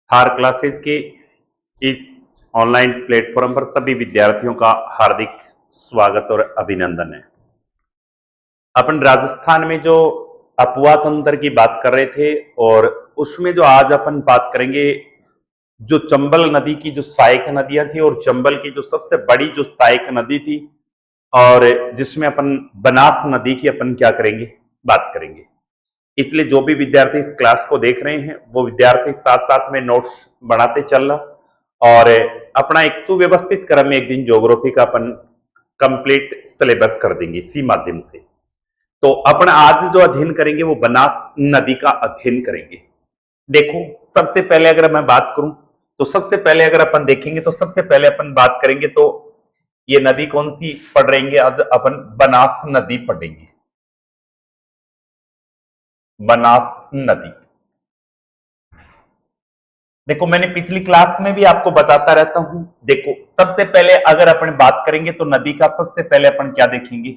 Thar classes के इस online platform पर सभी विद्यार्थियों का हार्दिक स्वागत और अभिनंदन है। अपन राजस्थान में जो अपुआ तंत्र की बात कर रहे थे और उसमें जो आज अपन बात करेंगे, जो चंबल नदी की जो सहायक नदियां थी और चंबल की जो सबसे बड़ी जो सहायक नदी थी और जिसमें अपन बनास नदी की अपन क्या करेंगे, बात करेंगे। इसलिए जो भी विद्यार्थी इस क्लास को देख रहे हैं वो विद्यार्थी साथ साथ में नोट्स बनाते चलना और अपना एक सुव्यवस्थित क्रम में एक दिन ज्योग्राफी का अपन कंप्लीट सिलेबस कर देंगे इसी माध्यम से। तो अपन आज जो अध्ययन करेंगे वो बनास नदी का अध्ययन करेंगे। देखो, सबसे पहले अगर मैं बात करूं तो सबसे पहले अगर अपन देखेंगे तो सबसे पहले अपन बात करेंगे तो ये नदी कौन सी पढ़ रहेंगे, आज अपन बनास नदी पढ़ेंगे। बनास नदी, देखो मैंने पिछली क्लास में भी आपको बताता रहता हूं। देखो, सबसे पहले अगर अपन बात करेंगे तो नदी का सबसे पहले अपन क्या देखेंगे,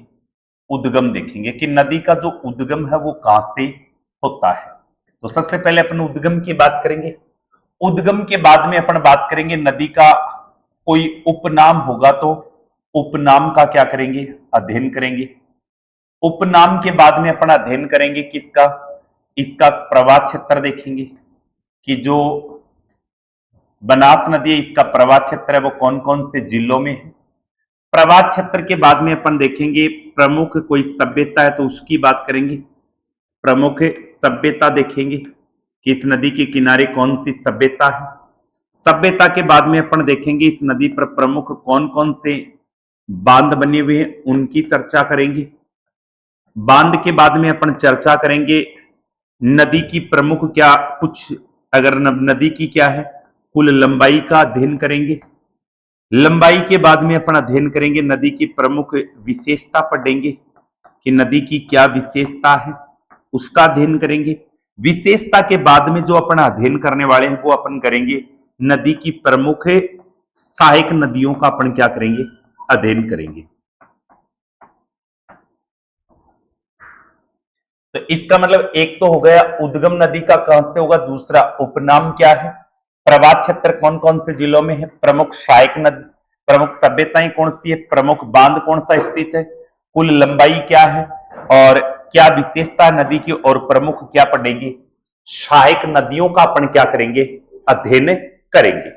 उद्गम देखेंगे कि नदी का जो उद्गम है वो कहां से होता है। तो सबसे पहले अपन उद्गम की बात करेंगे। उद्गम के बाद में अपन बात करेंगे नदी का कोई उपनाम होगा तो उपनाम का क्या करेंगे, अध्ययन करेंगे। उपनाम के बाद में अपन अध्ययन करेंगे किसका, इसका प्रवाह क्षेत्र देखेंगे कि जो बनास नदी है इसका प्रवाह क्षेत्र है वो कौन कौन से जिलों में है। प्रवाह क्षेत्र के बाद में अपन देखेंगे प्रमुख कोई सभ्यता है तो उसकी बात करेंगे। प्रमुख सभ्यता देखेंगे कि इस नदी के किनारे कौन सी सभ्यता है। सभ्यता के बाद में अपन देखेंगे इस नदी पर प्रमुख कौन कौन से बांध बने हुए हैं उनकी चर्चा करेंगे। बांध के बाद में अपन चर्चा करेंगे नदी की प्रमुख क्या कुछ, अगर नदी की क्या है कुल लंबाई का अध्ययन करेंगे। लंबाई के बाद में अपन अध्ययन करेंगे नदी की प्रमुख विशेषता पढ़ेंगे कि नदी की क्या विशेषता है उसका अध्ययन करेंगे। विशेषता के बाद में जो अपन अध्ययन करने वाले हैं वो अपन करेंगे नदी की प्रमुख सहायक नदियों का अपन क्या करेंगे, अध्ययन करेंगे। तो इसका मतलब एक तो हो गया उद्गम नदी का कहां से होगा, दूसरा उपनाम क्या है, प्रवाह क्षेत्र कौन कौन से जिलों में है, प्रमुख सहायक नदी, प्रमुख सभ्यताएं कौन सी है, प्रमुख बांध कौन सा स्थित है, कुल लंबाई क्या है और क्या विशेषता नदी की, और प्रमुख क्या पढ़ेंगे, सहायक नदियों का अपन क्या करेंगे, अध्ययन करेंगे।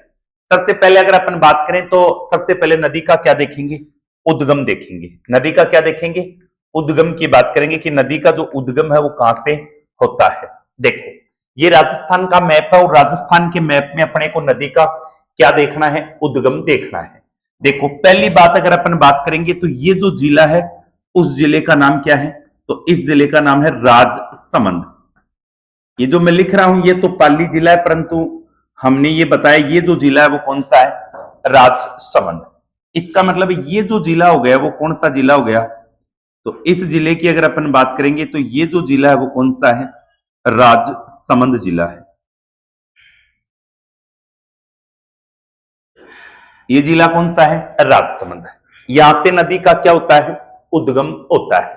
सबसे पहले अगर अपन बात करें तो सबसे पहले नदी का क्या देखेंगे, उद्गम देखेंगे। नदी का क्या देखेंगे, उद्गम की बात करेंगे कि नदी का जो उद्गम है वो कहां से होता है। देखो, ये राजस्थान का मैप है और राजस्थान के मैप में अपने को नदी का क्या देखना है, उद्गम देखना है। देखो, पहली बात अगर अपन बात करेंगे तो ये जो जिला है उस जिले का नाम क्या है, तो इस जिले का नाम है राजसमंद। ये जो मैं लिख रहा हूं ये तो पाली जिला है, परंतु हमने ये बताया ये जो जिला है वो कौन सा है, राजसमंद। इसका मतलब ये जो जिला हो गया वो कौन सा जिला हो गया, तो इस जिले की अगर अपन बात करेंगे तो ये जो जिला है वो कौन सा है, राजसमंद जिला है। ये जिला कौन सा है, राजसमंद। यहां से नदी का क्या होता है, उद्गम होता है।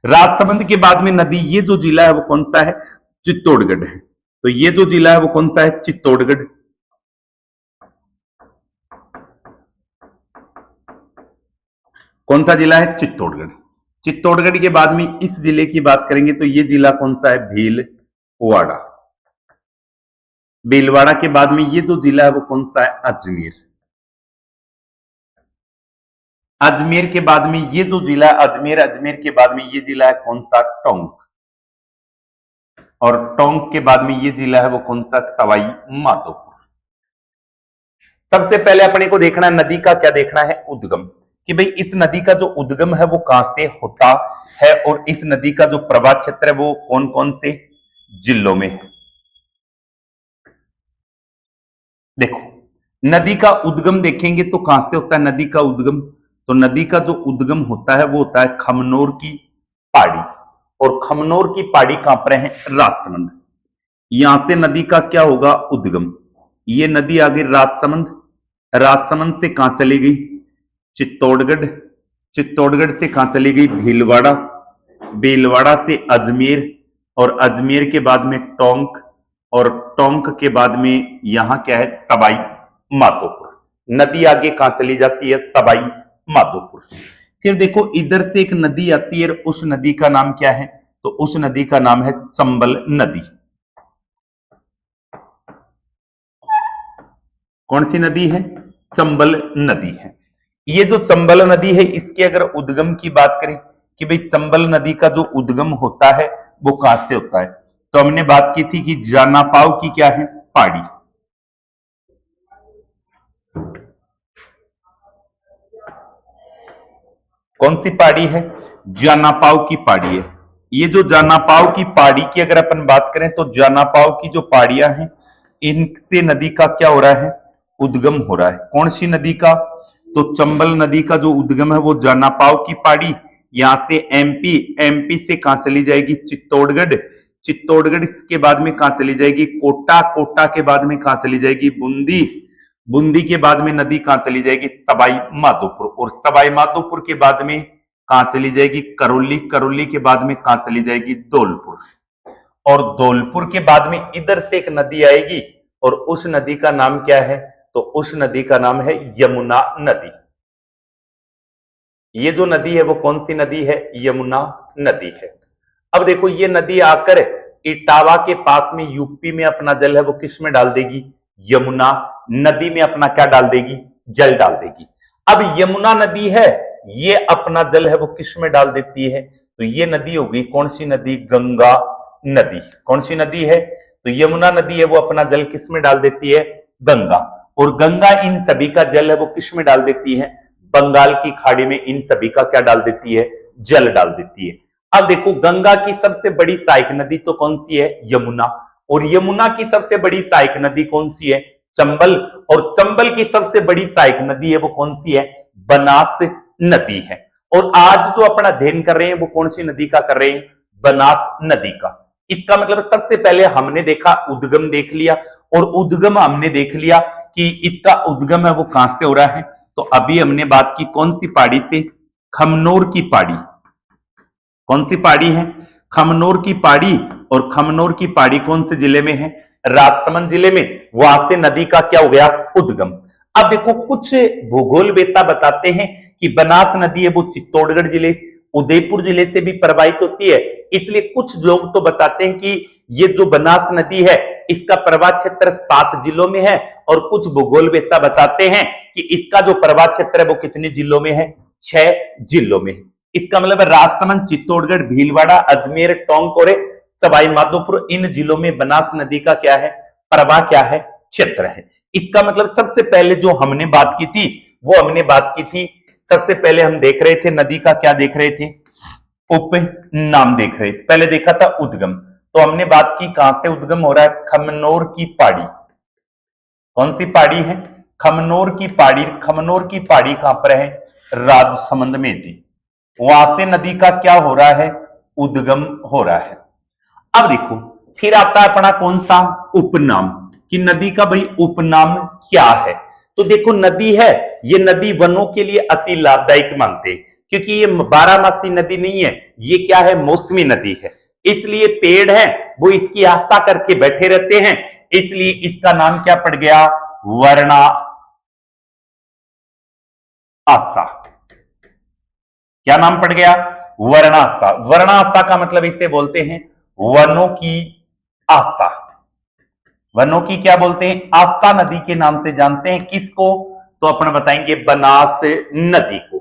राजसमंद के बाद में नदी ये जो जिला है वो कौन सा है, चित्तौड़गढ़ है। तो ये जो जिला है वो कौन सा है, चित्तौड़गढ़। कौन सा जिला है, चित्तौड़गढ़। चित्तौड़गढ़ के बाद में इस जिले की बात करेंगे तो ये जिला कौन सा है, भीलवाड़ा। भीलवाड़ा के बाद में ये जो जिला है वो कौन सा है, अजमेर। अजमेर के बाद में ये जो जिला है अजमेर, अजमेर के बाद में ये जिला है कौन सा, टोंक। और टोंक के बाद में ये जिला है वो कौन सा, सवाई माधोपुर। सबसे पहले अपने को देखना है नदी का क्या देखना है, उद्गम, कि भाई इस नदी का जो उद्गम है वो कहां से होता है और इस नदी का जो प्रवाह क्षेत्र है वो कौन कौन से जिलों में है। देखो, नदी का उद्गम देखेंगे तो कहां से होता है नदी का उद्गम, तो नदी का जो उद्गम होता है वो होता है खमनोर की पहाड़ी। और खमनोर की पहाड़ी कहां पर है, राजसमंद। यहां से नदी का क्या होगा, उद्गम। ये नदी आ गई राजसमंद, राजसमंद से कहां चली गई, चित्तौड़गढ़। चित्तौड़गढ़ से कहां चली गई, भीलवाड़ा। भीलवाड़ा से अजमेर और अजमेर के बाद में टोंक और टोंक के बाद में यहां क्या है, सवाई माधोपुर। नदी आगे कहां चली जाती है, सवाई माधोपुर। फिर देखो इधर से एक नदी आती है, उस नदी का नाम क्या है, तो उस नदी का नाम है चंबल नदी। कौन सी नदी है, चंबल नदी है। ये जो चंबल नदी है, इसके अगर उद्गम की बात करें कि भाई चंबल नदी का जो उद्गम होता है वो कहां से होता है, तो हमने बात की थी कि जानापाव की क्या है, पहाड़ी। कौन सी पहाड़ी है, जानापाव की पहाड़ी है। ये जो जानापाव की पहाड़ी की अगर अपन बात करें तो जानापाव की जो पहाड़ियां हैं इनसे नदी का क्या हो रहा है, उद्गम हो रहा है। कौन सी नदी का, तो चंबल नदी का जो उद्गम है वो जानापाव की पहाड़ी, यहां से एमपी, एमपी से कहां चली जाएगी, चित्तौड़गढ़, चित्तौड़गढ़ के बाद में कहां चली जाएगी, कोटा, कोटा के बाद में कहां चली जाएगी, बूंदी, बूंदी के बाद में नदी कहां चली जाएगी, सवाई माधोपुर, और सवाई माधोपुर के बाद में कहां चली जाएगी, करौली, करौली के बाद में कहां चली जाएगी, धौलपुर, और धौलपुर के बाद में इधर से एक नदी आएगी और उस नदी का नाम क्या है, तो उस नदी का नाम है यमुना नदी। ये जो नदी है वो कौन सी नदी है, यमुना नदी है। अब देखो ये नदी आकर इटावा के पास में यूपी में अपना जल है वो किस में डाल देगी, यमुना नदी में अपना क्या डाल देगी, जल डाल देगी। अब यमुना नदी है, ये अपना जल है वो किस में डाल देती है, तो ये नदी होगी कौन सी नदी, गंगा नदी। कौन सी नदी है, तो यमुना नदी है वो अपना जल किस में डाल देती है, गंगा, और गंगा इन सभी का जल है वो किस में डाल देती है, बंगाल की खाड़ी में इन सभी का क्या डाल देती है, जल डाल देती है। अब देखो गंगा की सबसे बड़ी सहायक नदी तो कौन सी है, यमुना, और यमुना की सबसे बड़ी सहायक नदी कौन सी है, चंबल, और चंबल की सबसे बड़ी सहायक नदी है वो कौन सी है, बनास नदी है। और आज जो अपना अध्ययन कर रहे हैं वो कौन सी नदी का कर रहे हैं, बनास नदी का। इसका मतलब सबसे पहले हमने देखा उद्गम देख लिया, और उद्गम हमने देख लिया कि इसका उद्गम है वो कहां से हो रहा है, तो अभी हमने बात की कौन सी पहाड़ी से, खमनोर की पहाड़ी। कौन सी पहाड़ी है, खमनोर की पहाड़ी, और खमनोर की पहाड़ी कौन से जिले में है, राजसमंद जिले में, वहां से नदी का क्या हो गया, उद्गम। अब देखो कुछ भूगोलवेत्ता बताते हैं कि बनास नदी है वो चित्तौड़गढ़ जिले, उदयपुर जिले से भी प्रवाहित होती है, इसलिए कुछ लोग तो बताते हैं कि ये जो बनास नदी है इसका प्रवाह क्षेत्र 7 जिलों में है, और कुछ भूगोलवेत्ता बताते हैं कि इसका जो प्रवाह क्षेत्र है वो कितने जिलों में है, 6 जिलों में है। इसका मतलब राजसमंद, चित्तौड़गढ़, भीलवाड़ा, अजमेर, टोंक और सवाई माधोपुर, इन जिलों में बनास नदी का क्या है, प्रवाह क्या है, क्षेत्र है। इसका मतलब सबसे पहले जो हमने बात की थी वो हमने बात की थी, सबसे पहले हम देख रहे थे नदी का क्या देख रहे थे, उप नाम देख रहे थे। पहले देखा था उद्गम, तो हमने बात की कहां से उद्गम हो रहा है, खमनोर की पहाड़ी। कौन सी पहाड़ी है, खमनोर की पहाड़ी। खमनोर की पहाड़ी कहां पर है, राजसमंद में जी, वहां से नदी का क्या हो रहा है, उद्गम हो रहा है। अब देखो फिर आता है अपना कौन सा, उपनाम, कि नदी का भाई उपनाम क्या है। तो देखो नदी है, ये नदी वनों के लिए अति लाभदायक मानते हैं, क्योंकि ये 12मासी नदी नहीं है, ये क्या है, मौसमी नदी है, इसलिए पेड़ है वो इसकी आशा करके बैठे रहते हैं, इसलिए इसका नाम क्या पड़ गया, वर्णा आशा। क्या नाम पड़ गया, वर्णाशा। वर्णाशा का मतलब इसे बोलते हैं वनों की आशा। वनों की क्या बोलते हैं, आशा नदी के नाम से जानते हैं। किसको, तो अपन बताएंगे बनास नदी को।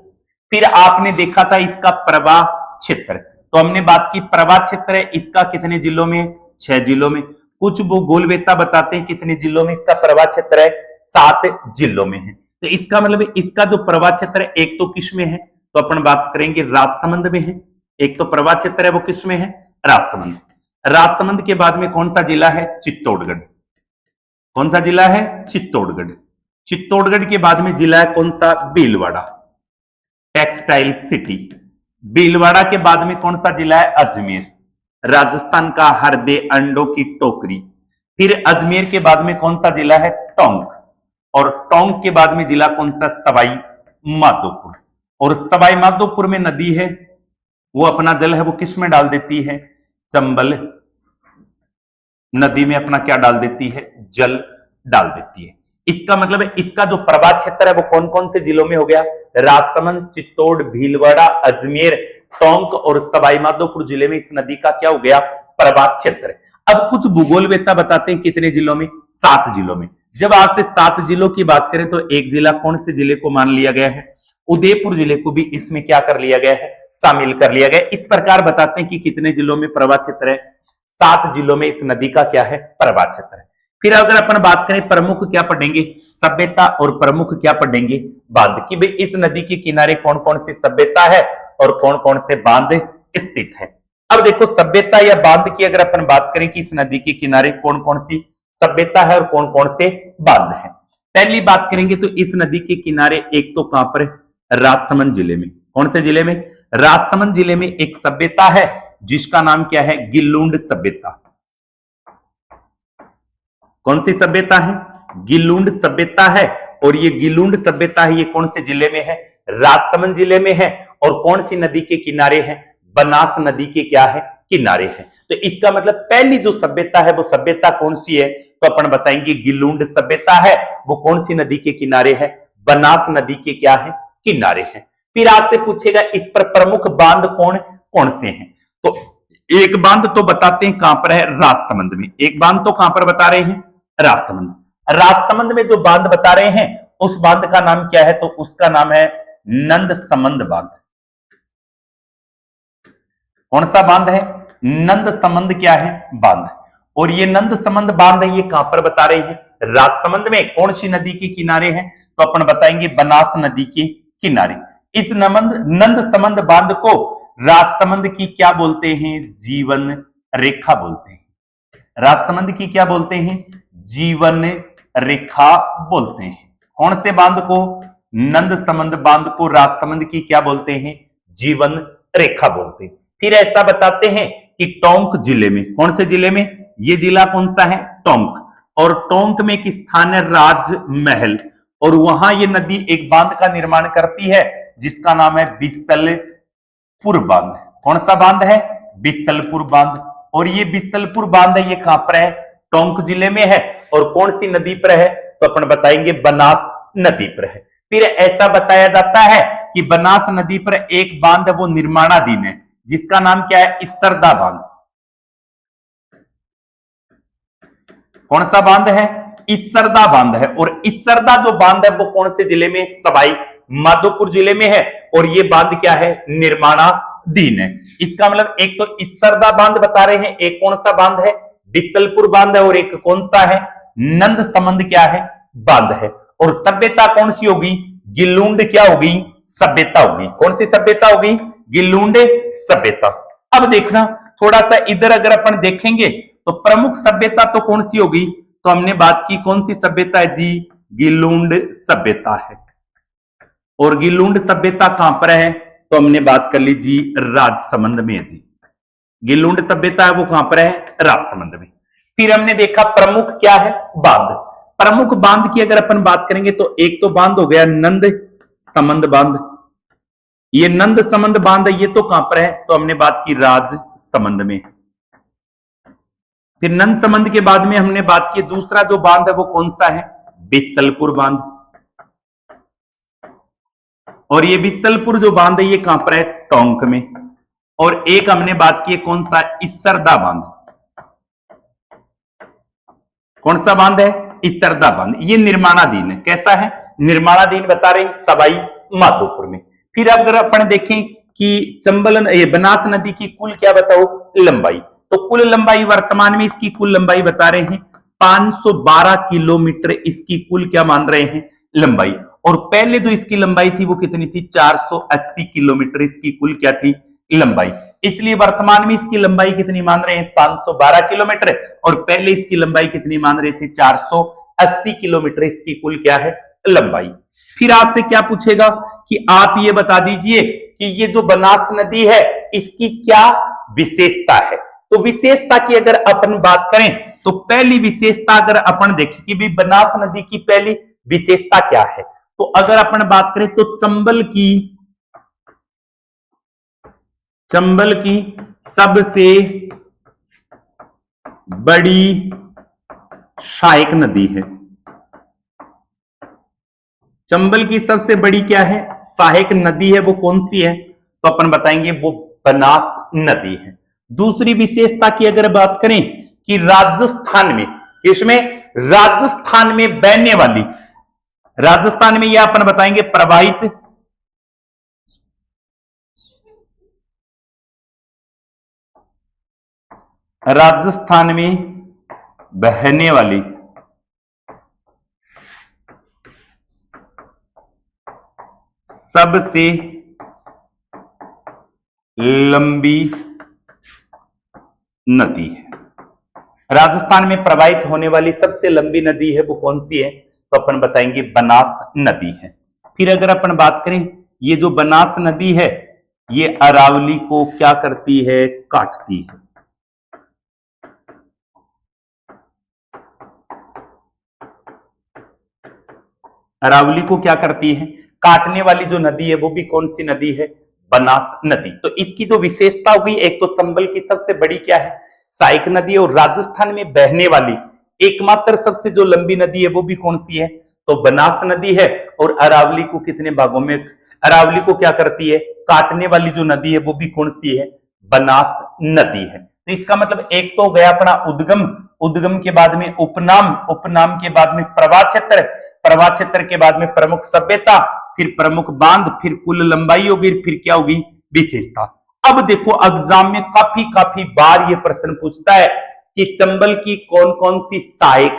फिर आपने देखा था इसका प्रवाह क्षेत्र, तो हमने बात की प्रवाह क्षेत्र है इसका कितने जिलों में, 6 जिलों में। कुछ भूगोलवेत्ता बताते हैं कितने जिलों में इसका प्रवाह क्षेत्र है, 7 जिलों में है। तो इसका मतलब इसका जो प्रवाह क्षेत्र है एक तो किस में है, तो अपन बात करेंगे राजसमंद में है। एक तो प्रवाह क्षेत्र है वो किस में है, राजसमंद। राजसमंद के बाद में कौन सा जिला है, चित्तौड़गढ़। कौन सा जिला है, चित्तौड़गढ़। चित्तौड़गढ़ के बाद में जिला है कौन सा, भीलवाड़ा, टेक्सटाइल सिटी। भीलवाड़ा के बाद में कौन सा जिला है, अजमेर, राजस्थान का हरदे अंडों की टोकरी। फिर अजमेर के बाद में कौन सा जिला है, टोंक, और टोंक के बाद में जिला कौन सा, सवाई माधोपुर। और सवाई माधोपुर में नदी है वो अपना जल है वो किस में डाल देती है, चंबल नदी में अपना क्या डाल देती है, जल डाल देती है। इसका मतलब है इसका जो प्रवाह क्षेत्र है वो कौन कौन से जिलों में हो गया, राजसमंद, चित्तौड़, भीलवाड़ा, अजमेर, टोंक और सवाईमाधोपुर जिले में इस नदी का क्या हो गया, प्रवाह क्षेत्र है। अब कुछ भूगोलवेत्ता बताते हैं कितने जिलों में, 7 जिलों में। जब आज से 7 जिलों की बात करें तो एक जिला कौन से जिले को मान लिया गया है, उदयपुर जिले को भी इसमें क्या कर लिया गया है, शामिल कर लिया गया। इस प्रकार बताते हैं कि कितने जिलों में प्रवाह क्षेत्र है, 7 जिलों में इस नदी का क्या है, प्रवाह क्षेत्र है। फिर अगर अपन बात करें प्रमुख क्या पढ़ेंगे, सभ्यता, और प्रमुख क्या पढ़ेंगे, बांध, कि भाई इस नदी के किनारे कौन कौन सी सभ्यता है और कौन कौन से बांध स्थित है। अब देखो सभ्यता या बांध की अगर अपन बात करें कि इस नदी के किनारे कौन कौन सी सभ्यता है और कौन कौन से बांध है। पहली बात करेंगे तो इस नदी के किनारे एक तो कहां पर, राजसमंद जिले में। कौन से जिले में, राजसमंद जिले में एक सभ्यता है जिसका नाम क्या है, गिल्लुंड सभ्यता। कौन सी सभ्यता है, गिल्लुंड सभ्यता है। और ये गिल्लुंड सभ्यता है ये कौन से जिले में है, राजसमंद जिले में है। और कौन सी नदी के किनारे है, बनास नदी के क्या है, किनारे है। तो इसका मतलब पहली जो सभ्यता है वो सभ्यता कौन सी है, तो अपन बताएंगे गिल्लुंड सभ्यता है। वो कौन सी नदी के किनारे है, बनास नदी के क्या है, किनारे है। फिर आपसे पूछेगा इस पर प्रमुख बांध कौन कौन से हैं, तो एक बांध तो बताते हैं कहां पर है, राजसमंद में। एक बांध तो कहां पर बता रहे हैं, राजसमंद। राजसमंद में जो बांध बता रहे हैं उस बांध का नाम क्या है, तो उसका नाम है नंदसमंद बांध। कौन सा बांध है, नंदसमंद क्या है, बांध। और ये नंदसमंद बांध है ये कहां पर बता रहे हैं, राजसमंद में। कौन सी नदी के किनारे है, तो अपन बताएंगे बनास नदी के किनारे। इस नंदसमंद बांध को राजसमंद की क्या बोलते हैं, जीवन रेखा बोलते हैं। राजसमंद की क्या बोलते हैं, जीवन रेखा बोलते हैं। कौन से बांध को, नंदसमंद बांध को राजसमंद की क्या बोलते हैं, जीवन रेखा बोलते हैं। फिर ऐसा बताते हैं कि टोंक जिले में, कौन से जिले में, ये जिला कौन सा है, टोंक। और टोंक में एक स्थान है राजमहल, और वहां ये नदी एक बांध का निर्माण करती है जिसका नाम है बिसलपुर बांध। कौन सा बांध है, बिसलपुर बांध। और ये बिसलपुर बांध है ये कहां पर है, टोंक जिले में है। और कौन सी नदी पर है, तो अपन बताएंगे बनास नदी पर है। फिर ऐसा बताया जाता है कि बनास नदी पर एक बांध है वो निर्माणाधीन है जिसका नाम क्या है, इसरदा बांध। कौन सा बांध है, इसरदा बांध है। और इसरदा जो बांध है वो कौन से जिले में, सवाई माधोपुर जिले में है। और ये बांध क्या है, निर्माणाधीन है। इसका मतलब एक तो इसरदा बांध बता रहे हैं, एक कौन सा बांध है, बिसलपुर बांध है, और एक कौन सा है, नंदसमंद क्या है, बांध है। और सभ्यता कौन सी होगी, गिल्लुंड क्या होगी, सभ्यता होगी। कौन सी सभ्यता होगी, गिल्लुंड सभ्यता। अब देखना थोड़ा सा इधर अगर अपन देखेंगे तो प्रमुख सभ्यता तो कौन सी होगी, तो हमने बात की कौन सी सभ्यता है जी, गिल्लुंड सभ्यता है। और गिल्लुंड सभ्यता कहां पर है, तो हमने बात कर ली जी राजसमंद में है जी। गिल्लुंड सभ्यता है वो कहां पर है, राजसमंद में। फिर हमने देखा प्रमुख क्या है, बांध। प्रमुख बांध की अगर अपन बात करेंगे तो एक तो बांध हो गया नंदसमंद बांध। ये नंदसमंद बांध है ये तो कहां पर है, तो हमने बात की राजसमंद में। फिर नंदसमंद के बाद में हमने बात की दूसरा जो बांध है वो कौन सा है, बिसलपुर बांध। और ये बिसलपुर जो बांध है ये कहां पर है, टोंक में। और एक हमने बात की कौन सा, इसरदा बांध। कौन सा बांध है, इसरदा बांध। ये निर्माणाधीन है। कैसा है, निर्माणाधीन बता रहे सवाई माधोपुर में। फिर अगर अपन देखें कि चंबल ये बनास नदी की कुल क्या बताओ, लंबाई, तो कुल लंबाई वर्तमान में इसकी कुल लंबाई बता रहे हैं 512 किलोमीटर इसकी कुल क्या मान रहे हैं, लंबाई। और पहले जो इसकी लंबाई थी वो कितनी थी, 480 किलोमीटर इसकी कुल क्या थी, लंबाई। इसलिए वर्तमान में इसकी लंबाई कितनी मान रहे हैं, 512 किलोमीटर। और पहले इसकी लंबाई कितनी मान रहे थे, 480 किलोमीटर इसकी कुल क्या है, लंबाई। फिर आपसे क्या पूछेगा कि आप ये बता दीजिए कि ये जो बनास नदी है इसकी क्या विशेषता है। तो विशेषता की अगर अपन बात करें तो पहली विशेषता अगर अपन देखें कि भी बनास नदी की पहली विशेषता क्या है, तो अगर अपन बात करें तो चंबल की सबसे बड़ी सहायक नदी है। चंबल की सबसे बड़ी क्या है, सहायक नदी है, वो कौन सी है? तो अपन बताएंगे वो बनास नदी है। दूसरी विशेषता की अगर बात करें कि राजस्थान में, किसमें? राजस्थान में बहने वाली, राजस्थान में यह अपन बताएंगे प्रवाहित राजस्थान में बहने वाली सबसे लंबी नदी है। राजस्थान में प्रवाहित होने वाली सबसे लंबी नदी है, वो कौन सी है? तो अपन बताएंगे बनास नदी है। फिर अगर अपन बात करें, ये जो बनास नदी है ये अरावली को क्या करती है? काटती है। अरावली को क्या करती है? काटने वाली जो नदी है वो भी कौन सी नदी है? बनास नदी। तो इसकी जो विशेषता होगी, एक तो चंबल की सबसे बड़ी क्या है? सहायक नदी, और राजस्थान में बहने वाली एकमात्र सबसे जो लंबी नदी है वो भी कौन सी है? तो बनास नदी है। और अरावली को कितने भागों में, अरावली को क्या करती है? काटने वाली जो नदी है वो भी कौन सी है? बनास नदी है। तो इसका मतलब एक तो गया अपना उद्गम, उद्गम के बाद में उपनाम, उपनाम के बाद में प्रवाह क्षेत्र, प्रवाह क्षेत्र के बाद में प्रमुख सभ्यता, फिर प्रमुख बांध, फिर कुल लंबाई होगी, फिर क्या होगी? विशेषता। अब देखो एग्जाम में काफी बार ये प्रश्न पूछता है कि चंबल की कौन कौन सी सहायक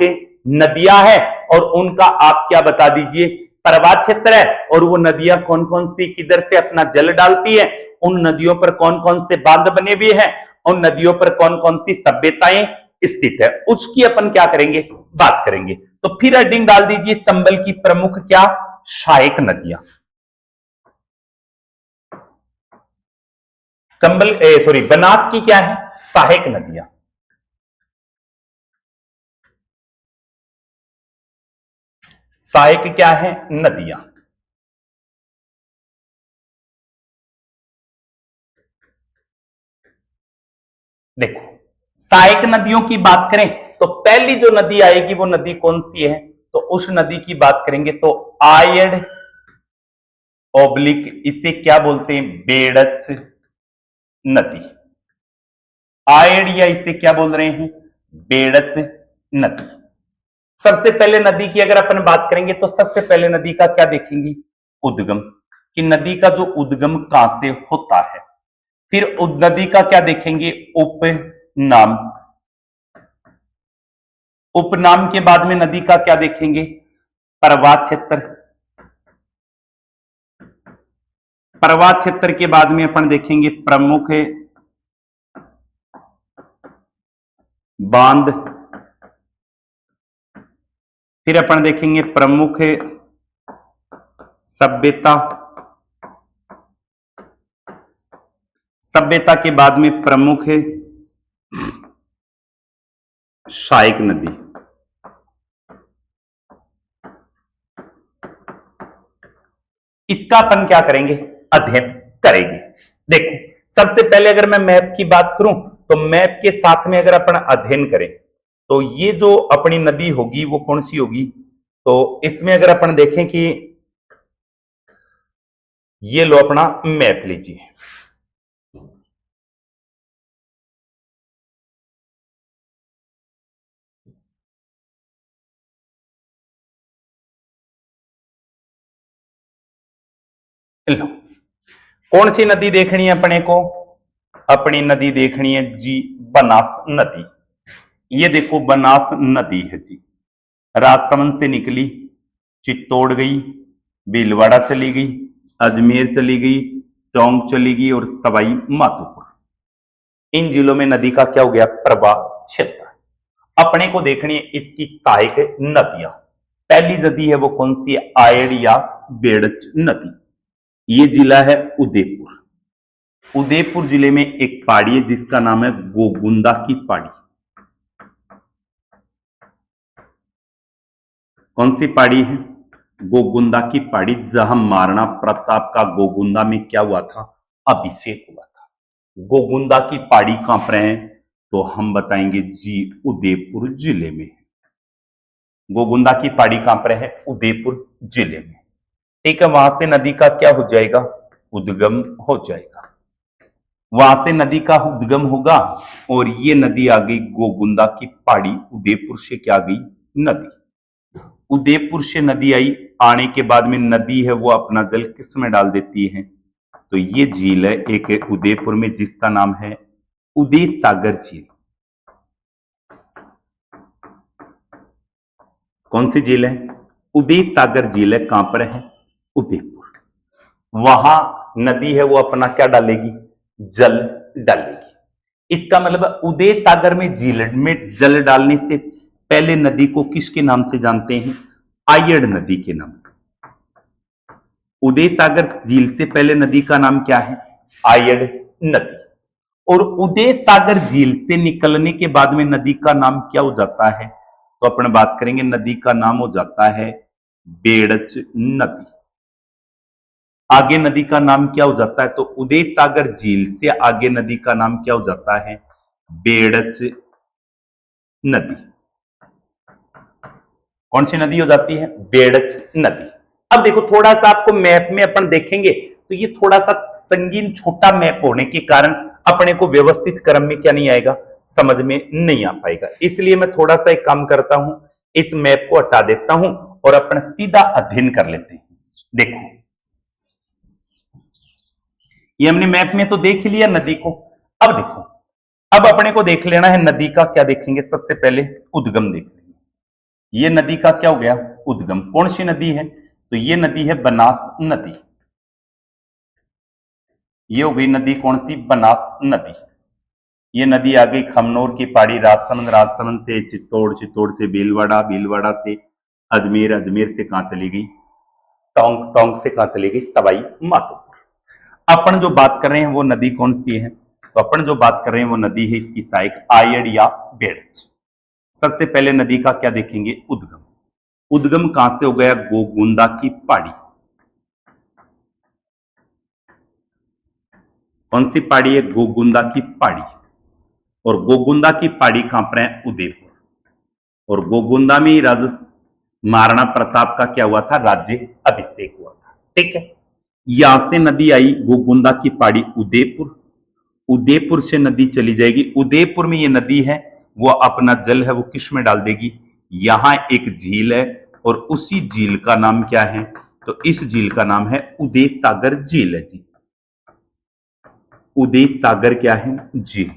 नदियां हैं और उनका आप क्या बता दीजिए? प्रवाह क्षेत्र है, और वो नदियां कौन कौन सी किधर से अपना जल डालती है, उन नदियों पर कौन कौन से बांध बने हुए हैं, उन नदियों पर कौन कौन सी सभ्यताएं स्थित है, उसकी अपन क्या करेंगे? बात करेंगे। तो फिर हेडिंग डाल दीजिए चंबल की प्रमुख क्या? सहायक नदियां। चंबल सॉरी बनास की क्या है? सहायक नदियां। सहायक क्या है? नदियां। देखो सहायक नदियों की बात करें तो पहली जो नदी आएगी वो नदी कौन सी है? तो उस नदी की बात करेंगे तो आयड ओब्लिक, इसे क्या बोलते हैं? बेड़च नदी। आयड या इसे क्या बोल रहे हैं? बेड़च नदी। सबसे पहले नदी की अगर अपन बात करेंगे तो सबसे पहले नदी का क्या देखेंगे? उद्गम, कि नदी का जो उद्गम कहां से होता है। फिर नदी का क्या देखेंगे? उपनाम, उपनाम के बाद में नदी का क्या देखेंगे? प्रवाह क्षेत्र, प्रवाह क्षेत्र के बाद में अपन देखेंगे प्रमुख बांध, फिर अपन देखेंगे प्रमुख सभ्यता, सभ्यता के बाद में प्रमुख सहायक नदी। इसका अपन क्या करेंगे? अध्ययन करेंगे। देखो सबसे पहले अगर मैं मैप की बात करूं तो मैप के साथ में अगर अपन अध्ययन करें तो ये जो अपनी नदी होगी वो कौन सी होगी? तो इसमें अगर अपन देखें कि ये लो अपना मैप लीजिए, लो कौन सी नदी देखनी है अपने को? अपनी नदी देखनी है जी बनास नदी। ये देखो बनास नदी है जी, राजसमंद से निकली, चित्तौड़ गई, भीलवाड़ा चली गई, अजमेर चली गई, टोंक चली गई और सवाई माधोपुर। इन जिलों में नदी का क्या हो गया? प्रवाह क्षेत्र। अपने को देखनी है इसकी सहायक नदियां। पहली नदी है वो कौन सी है? आयड़ या बेड़च नदी। ये जिला है उदयपुर। उदयपुर जिले में एक पहाड़ी है जिसका नाम है गोगुंदा की पहाड़ी। कौन सी पहाड़ी है? गोगुंदा की पहाड़ी, जहां महाराणा प्रताप का गोगुंदा में क्या हुआ था? अभिषेक हुआ था। गोगुंदा की पहाड़ी कहां पर है? तो हम बताएंगे जी उदयपुर जिले में है। गोगुंदा की पहाड़ी कहां पर है? उदयपुर जिले में। ठीक है, वहां से नदी का क्या हो जाएगा? उद्गम हो जाएगा। वहां से नदी का उद्गम होगा और ये नदी आ गई गोगुंदा की पहाड़ी। उदयपुर से क्या गई? नदी। उदयपुर से नदी आई, आने के बाद में नदी है वो अपना जल किस में डाल देती है? तो ये झील है एक उदयपुर में जिसका नाम है उदय सागर झील। कौन सी झील है? उदय सागर झील है। कहां पर है? उदयपुर। वहां नदी है वो अपना क्या डालेगी? जल डालेगी। इसका मतलब उदय सागर में झील में जल डालने से पहले नदी को किसके नाम से जानते हैं? आयड़ नदी के नाम से। उदय सागर झील से पहले नदी का नाम क्या है? आयड़ नदी। और उदय सागर झील से निकलने के बाद में नदी का नाम क्या हो जाता है? तो अपन बात करेंगे, नदी का नाम हो जाता है बेड़च नदी। आगे नदी का नाम क्या हो जाता है? तो उदय सागर झील से आगे नदी का नाम क्या हो जाता है? बेड़च नदी। कौन सी नदी हो जाती है? बेड़च नदी। अब देखो, थोड़ा सा आपको मैप में अपन देखेंगे तो ये थोड़ा सा संगीन छोटा मैप होने के कारण अपने को व्यवस्थित क्रम में क्या नहीं आएगा? समझ में नहीं आ पाएगा। इसलिए मैं थोड़ा सा एक काम करता हूं, इस मैप को हटा देता हूं और अपना सीधा अध्ययन कर लेते हैं। देखो, ये हमने मैप में तो देख लिया नदी को। अब देखो, अब अपने को देख लेना है नदी का क्या देखेंगे? सबसे पहले उद्गम देख लेंगे। ये नदी का क्या हो गया? उद्गम। कौन सी नदी है? तो ये नदी है बनास नदी। ये हो गई नदी कौन सी? बनास नदी। ये नदी आ गई खमनोर की पहाड़ी, राजसमंद, राजसमंद से चित्तौड़, चित्तौड़ से भीलवाड़ा, भीलवाड़ा से अजमेर, अजमेर से कहां चली गई? टोंक, टोंक से कहां चली गई? सवाई माधोपुर। अपन जो बात कर रहे हैं वो नदी कौन सी है? तो अपन जो बात कर रहे हैं वो नदी है इसकी सहायक आयड़ या बेड़च। सबसे पहले नदी का क्या देखेंगे? उद्गम। उद्गम कहां से हो गया? गोगुंदा की पहाड़ी। कौन सी पहाड़ी है? गोगुंदा की पहाड़ी। और गोगुंदा की पहाड़ी कहां पर है? उदयपुर। और गोगुंदा में राजा महाराणा प्रताप का क्या हुआ था? राज्य अभिषेक हुआ था। ठीक है, यहां से नदी आई गोगुंदा की पहाड़ी उदयपुर। उदयपुर से नदी चली जाएगी, उदयपुर में ये नदी है वो अपना जल है वो किस में डाल देगी? यहां एक झील है और उसी झील का नाम क्या है? तो इस झील का नाम है उदय सागर झील है जी। उदय सागर क्या है? झील।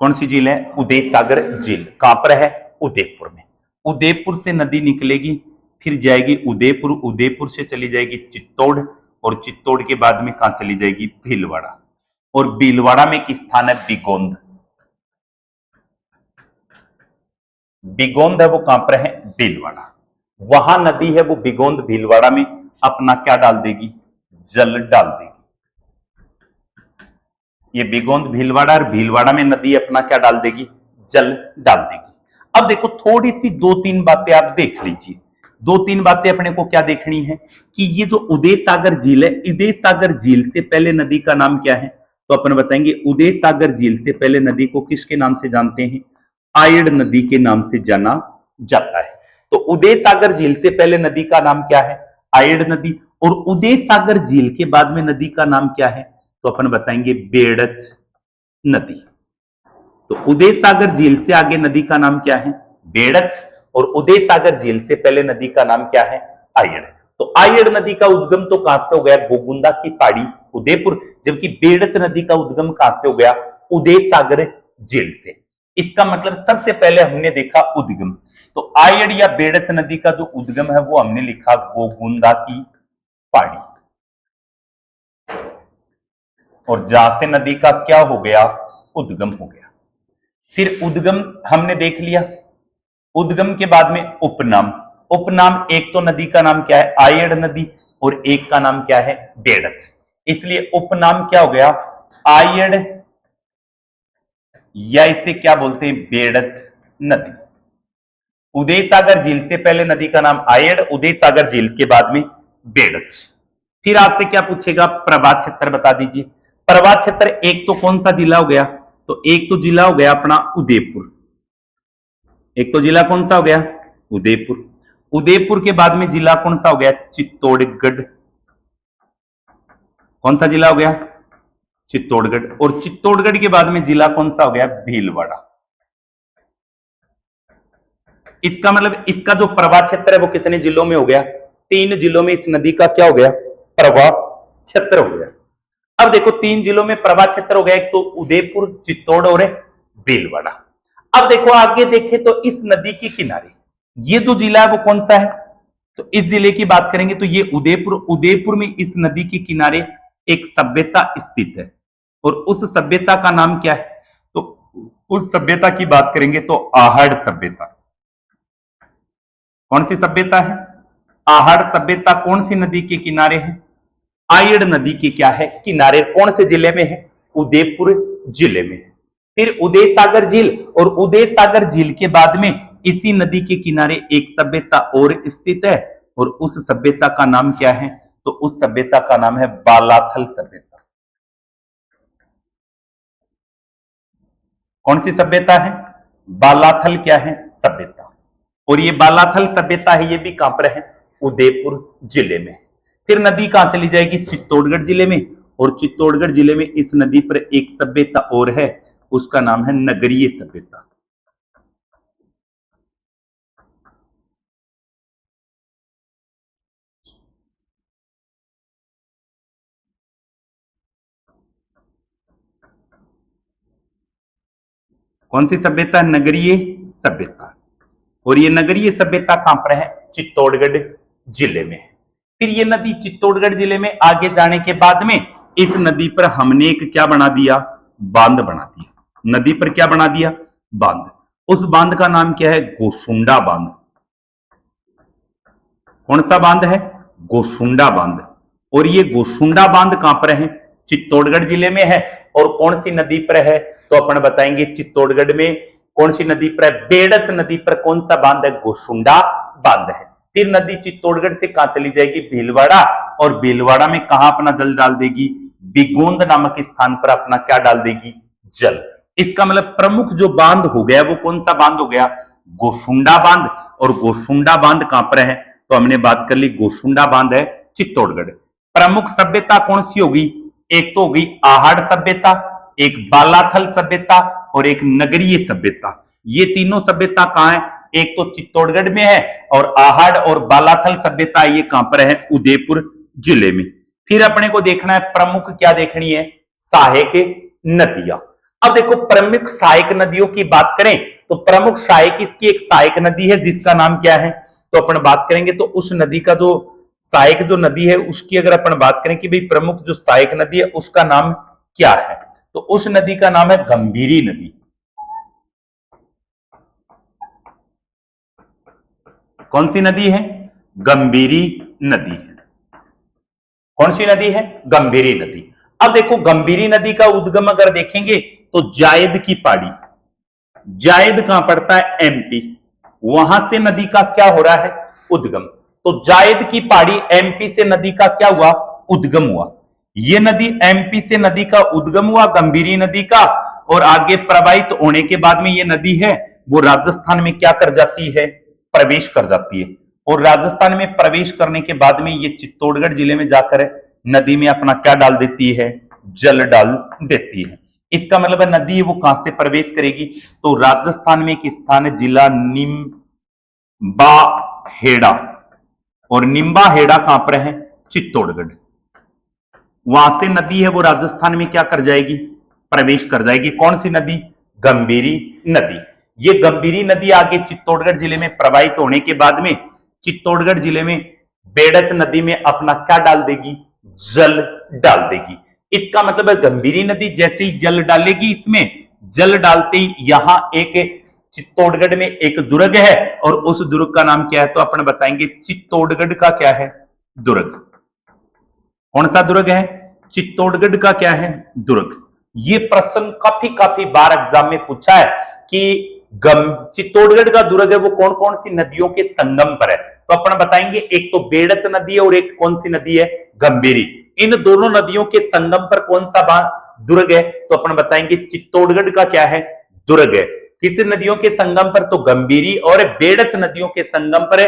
कौन सी झील है? उदय सागर झील। कहां पर है? उदयपुर में। उदयपुर से नदी निकलेगी, फिर जाएगी उदयपुर, उदयपुर से चली जाएगी चित्तौड़, और चित्तौड़ के बाद में कहां चली जाएगी? भीलवाड़ा। और भीलवाड़ा में एक स्थान है बिगोंद। बिगोंद है वो कहां पर है? भीलवाड़ा। वहां नदी है वो बिगोंद भीलवाड़ा में अपना क्या डाल देगी? जल डाल देगी। ये बिगोंद भीलवाड़ा और भीलवाड़ा में नदी अपना क्या डाल देगी? जल डाल देगी। अब देखो, थोड़ी सी दो तीन बातें आप देख लीजिए। दो तीन बातें अपने को क्या देखनी है कि ये जो उदय सागर झील है, उदय सागर झील से पहले नदी का नाम क्या है? तो अपन बताएंगे उदय सागर झील से पहले नदी को किसके नाम से जानते हैं? आयड़ नदी के नाम से जाना जाता है। तो उदय सागर झील से पहले नदी का नाम क्या है? आयड़ नदी। और उदय सागर झील के बाद में नदी का नाम क्या है? तो अपन बताएंगे बेड़च नदी। तो उदय सागर झील से आगे नदी का नाम क्या है? बेड़च। और उदय सागर झील से पहले नदी का नाम क्या है? आयड़। तो आयड़ नदी का उद्गम तो कहां से हो गया? गोगुंदा की पहाड़ी उदयपुर। जबकि बेड़च नदी का उद्गम कहां से हो गया? उदय सागर झील से। इसका मतलब सबसे पहले हमने देखा उद्गम, तो आयड़ या बेड़च नदी का जो उद्गम है वो हमने लिखा गोगुंदा की पहाड़ी। और जहां से नदी का क्या हो गया? उद्गम हो गया। फिर उद्गम हमने देख लिया। उद्गम के बाद में उपनाम। उपनाम, एक तो नदी का नाम क्या है? आयड़ नदी, और एक का नाम क्या है? बेड़च। इसलिए उपनाम क्या हो गया? आयड़, या इसे क्या बोलते हैं? बेड़च नदी। उदय सागर झील से पहले नदी का नाम आयड़, उदय सागर झील के बाद में बेड़च। फिर आपसे क्या पूछेगा? प्रवाह क्षेत्र बता दीजिए। प्रवाह क्षेत्र एक तो कौन सा जिला हो गया, तो एक तो जिला हो गया अपना उदयपुर, एक तो जिला कौन सा हो गया, उदयपुर। उदयपुर के बाद में जिला कौन सा हो गया, चित्तौड़गढ़। कौन सा जिला हो गया, चित्तौड़गढ़। और चित्तौड़गढ़ के बाद में जिला कौन सा हो गया, भीलवाड़ा। इसका मतलब इसका जो प्रवाह क्षेत्र है वो कितने जिलों में हो गया, 3 जिलों में इस नदी का क्या हो गया, प्रवाह क्षेत्र हो गया। अब देखो 3 जिलों में प्रवाह क्षेत्र हो गया, एक तो उदयपुर, चित्तौड़ और भीलवाड़ा। अब देखो आगे देखे तो इस नदी के किनारे ये जो जिला है वो कौन सा है, तो इस जिले की बात करेंगे तो ये उदयपुर। उदयपुर में इस नदी के किनारे एक सभ्यता स्थित है और उस सभ्यता का नाम क्या है, तो उस सभ्यता की बात करेंगे तो आहड़ सभ्यता। कौन सी सभ्यता है, आहड़ सभ्यता। कौन सी नदी के किनारे है, आयड़ नदी के क्या है, किनारे। कौन से जिले में है, उदयपुर जिले में है। फिर उदय सागर झील, और उदय सागर झील के बाद में इसी नदी के किनारे एक सभ्यता और स्थित है और उस सभ्यता का नाम क्या है, तो उस सभ्यता का नाम है बालाथल सभ्यता। कौन सी सभ्यता है, बालाथल क्या है, सभ्यता। और ये बालाथल सभ्यता है, ये भी कहां पर है, उदयपुर जिले में। फिर नदी कहां चली जाएगी, चित्तौड़गढ़ जिले में। और चित्तौड़गढ़ जिले में इस नदी पर एक सभ्यता और है, उसका नाम है नगरीय सभ्यता। कौन सी सभ्यता, नगरीय सभ्यता। और ये नगरीय सभ्यता कहां पर है, चित्तौड़गढ़ जिले में। फिर ये नदी चित्तौड़गढ़ जिले में आगे जाने के बाद में इस नदी पर हमने एक क्या बना दिया, बांध बना दिया। नदी पर क्या बना दिया, बांध। उस बांध का नाम क्या है, गोसुंडा बांध। कौन सा बांध है, गोसुंडा बांध। और ये गोसुंडा बांध कहां पर है, चित्तौड़गढ़ जिले में है। और कौन सी नदी पर है, तो अपन बताएंगे चित्तौड़गढ़ में कौन सी नदी पर है, बेड़च नदी पर कौन सा बांध है, गोसुंडा बांध है। फिर नदी चित्तौड़गढ़ से कहां चली जाएगी, भीलवाड़ा। और भीलवाड़ा में कहां अपना जल डाल देगी, बिगोंद नामक स्थान पर अपना क्या डाल देगी, जल। इसका मतलब प्रमुख जो बांध हो गया वो कौन सा बांध हो गया, गोसुंडा बांध। और गोसुंडा बांध कहां पर है, तो हमने बात कर ली, गोसुंडा बांध है चित्तौड़गढ़। प्रमुख सभ्यता कौन सी होगी, एक तो होगी आहड़ सभ्यता, एक बालाथल सभ्यता और एक नगरीय सभ्यता। ये तीनों सभ्यता कहां है, एक तो चित्तौड़गढ़ में है और आहड़ और बालाथल सभ्यता ये कहां पर है, उदयपुर जिले में। फिर अपने को देखना है प्रमुख क्या देखनी है, सहायक नदियां। अब देखो प्रमुख सहायक नदियों की बात करें तो प्रमुख सहायक इसकी एक सहायक नदी है जिसका नाम क्या है, तो अपन बात करेंगे तो उस नदी का जो सहायक जो नदी है उसकी अगर अपन बात करें कि भाई प्रमुख जो सहायक नदी है उसका नाम क्या है, तो उस नदी का नाम है गंभीरी नदी। कौन सी नदी है, गंभीरी नदी है। कौन सी नदी है, गंभीरी नदी। अब देखो गंभीरी नदी का उद्गम अगर देखेंगे तो जायद की पहाड़ी, जायद कहां पड़ता है, एमपी, वहां से नदी का क्या हो रहा है, उद्गम। तो जायद की पहाड़ी एमपी से नदी का क्या हुआ, उद्गम हुआ। ये नदी एमपी से नदी का उद्गम हुआ, गंभीरी नदी का। और आगे प्रवाहित होने के बाद में ये नदी है वो राजस्थान में क्या कर जाती है, प्रवेश कर जाती है। और राजस्थान में प्रवेश करने के बाद में ये चित्तौड़गढ़ जिले में जाकर नदी में अपना क्या डाल देती है, जल डाल देती है। इसका मतलब है नदी वो कहां से प्रवेश करेगी, तो राजस्थान में एक स्थान है जिला निम्बाहेड़ा, और निम्बाहेड़ा कहां पर है, चित्तौड़गढ़। वहां से नदी है वो राजस्थान में क्या कर जाएगी, प्रवेश कर जाएगी। कौन सी नदी, गंभीरी नदी। ये गंभीरी नदी आगे चित्तौड़गढ़ जिले में प्रवाहित होने के बाद में चित्तौड़गढ़ जिले में बेड़च नदी में अपना क्या डाल देगी, जल डाल देगी। इसका मतलब है गंभीरी नदी जैसे ही जल डालेगी, इसमें जल डालते ही यहां एक चित्तौड़गढ़ में एक दुर्ग है और उस दुर्ग का नाम क्या है, तो अपन बताएंगे चित्तौड़गढ़ का क्या है, दुर्ग। कौन सा दुर्ग है, चित्तौड़गढ़ का क्या है, दुर्ग। ये प्रश्न काफी बार एग्जाम में पूछा है कि चित्तौड़गढ़ का दुर्ग है वो कौन कौन सी नदियों के संगम पर है, तो अपन बताएंगे एक तो बेड़च नदी है और एक कौन सी नदी है, गंभीरी। इन दोनों नदियों के संगम पर कौन सा दुर्ग है, तो अपन बताएंगे चित्तौड़गढ़ का क्या है, दुर्ग है। किस नदियों के संगम पर, तो गंभीरी और बेड़च नदियों के संगम पर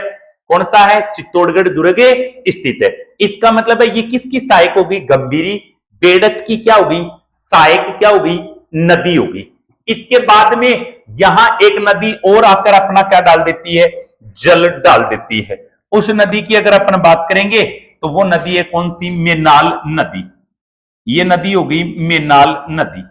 कौन सा है, चित्तौड़गढ़ दुर्ग स्थित है। इसका मतलब है ये किसकी सहायक होगी, गंभीरी। बेड़च की क्या होगी, सहायक क्या होगी, नदी होगी। इसके बाद में यहां एक नदी और आकर अपना क्या डाल देती है, जल डाल देती है। उस नदी की अगर अपन बात करेंगे तो वो नदी है कौन सी, मेनाल नदी। ये नदी होगी मेनाल नदी।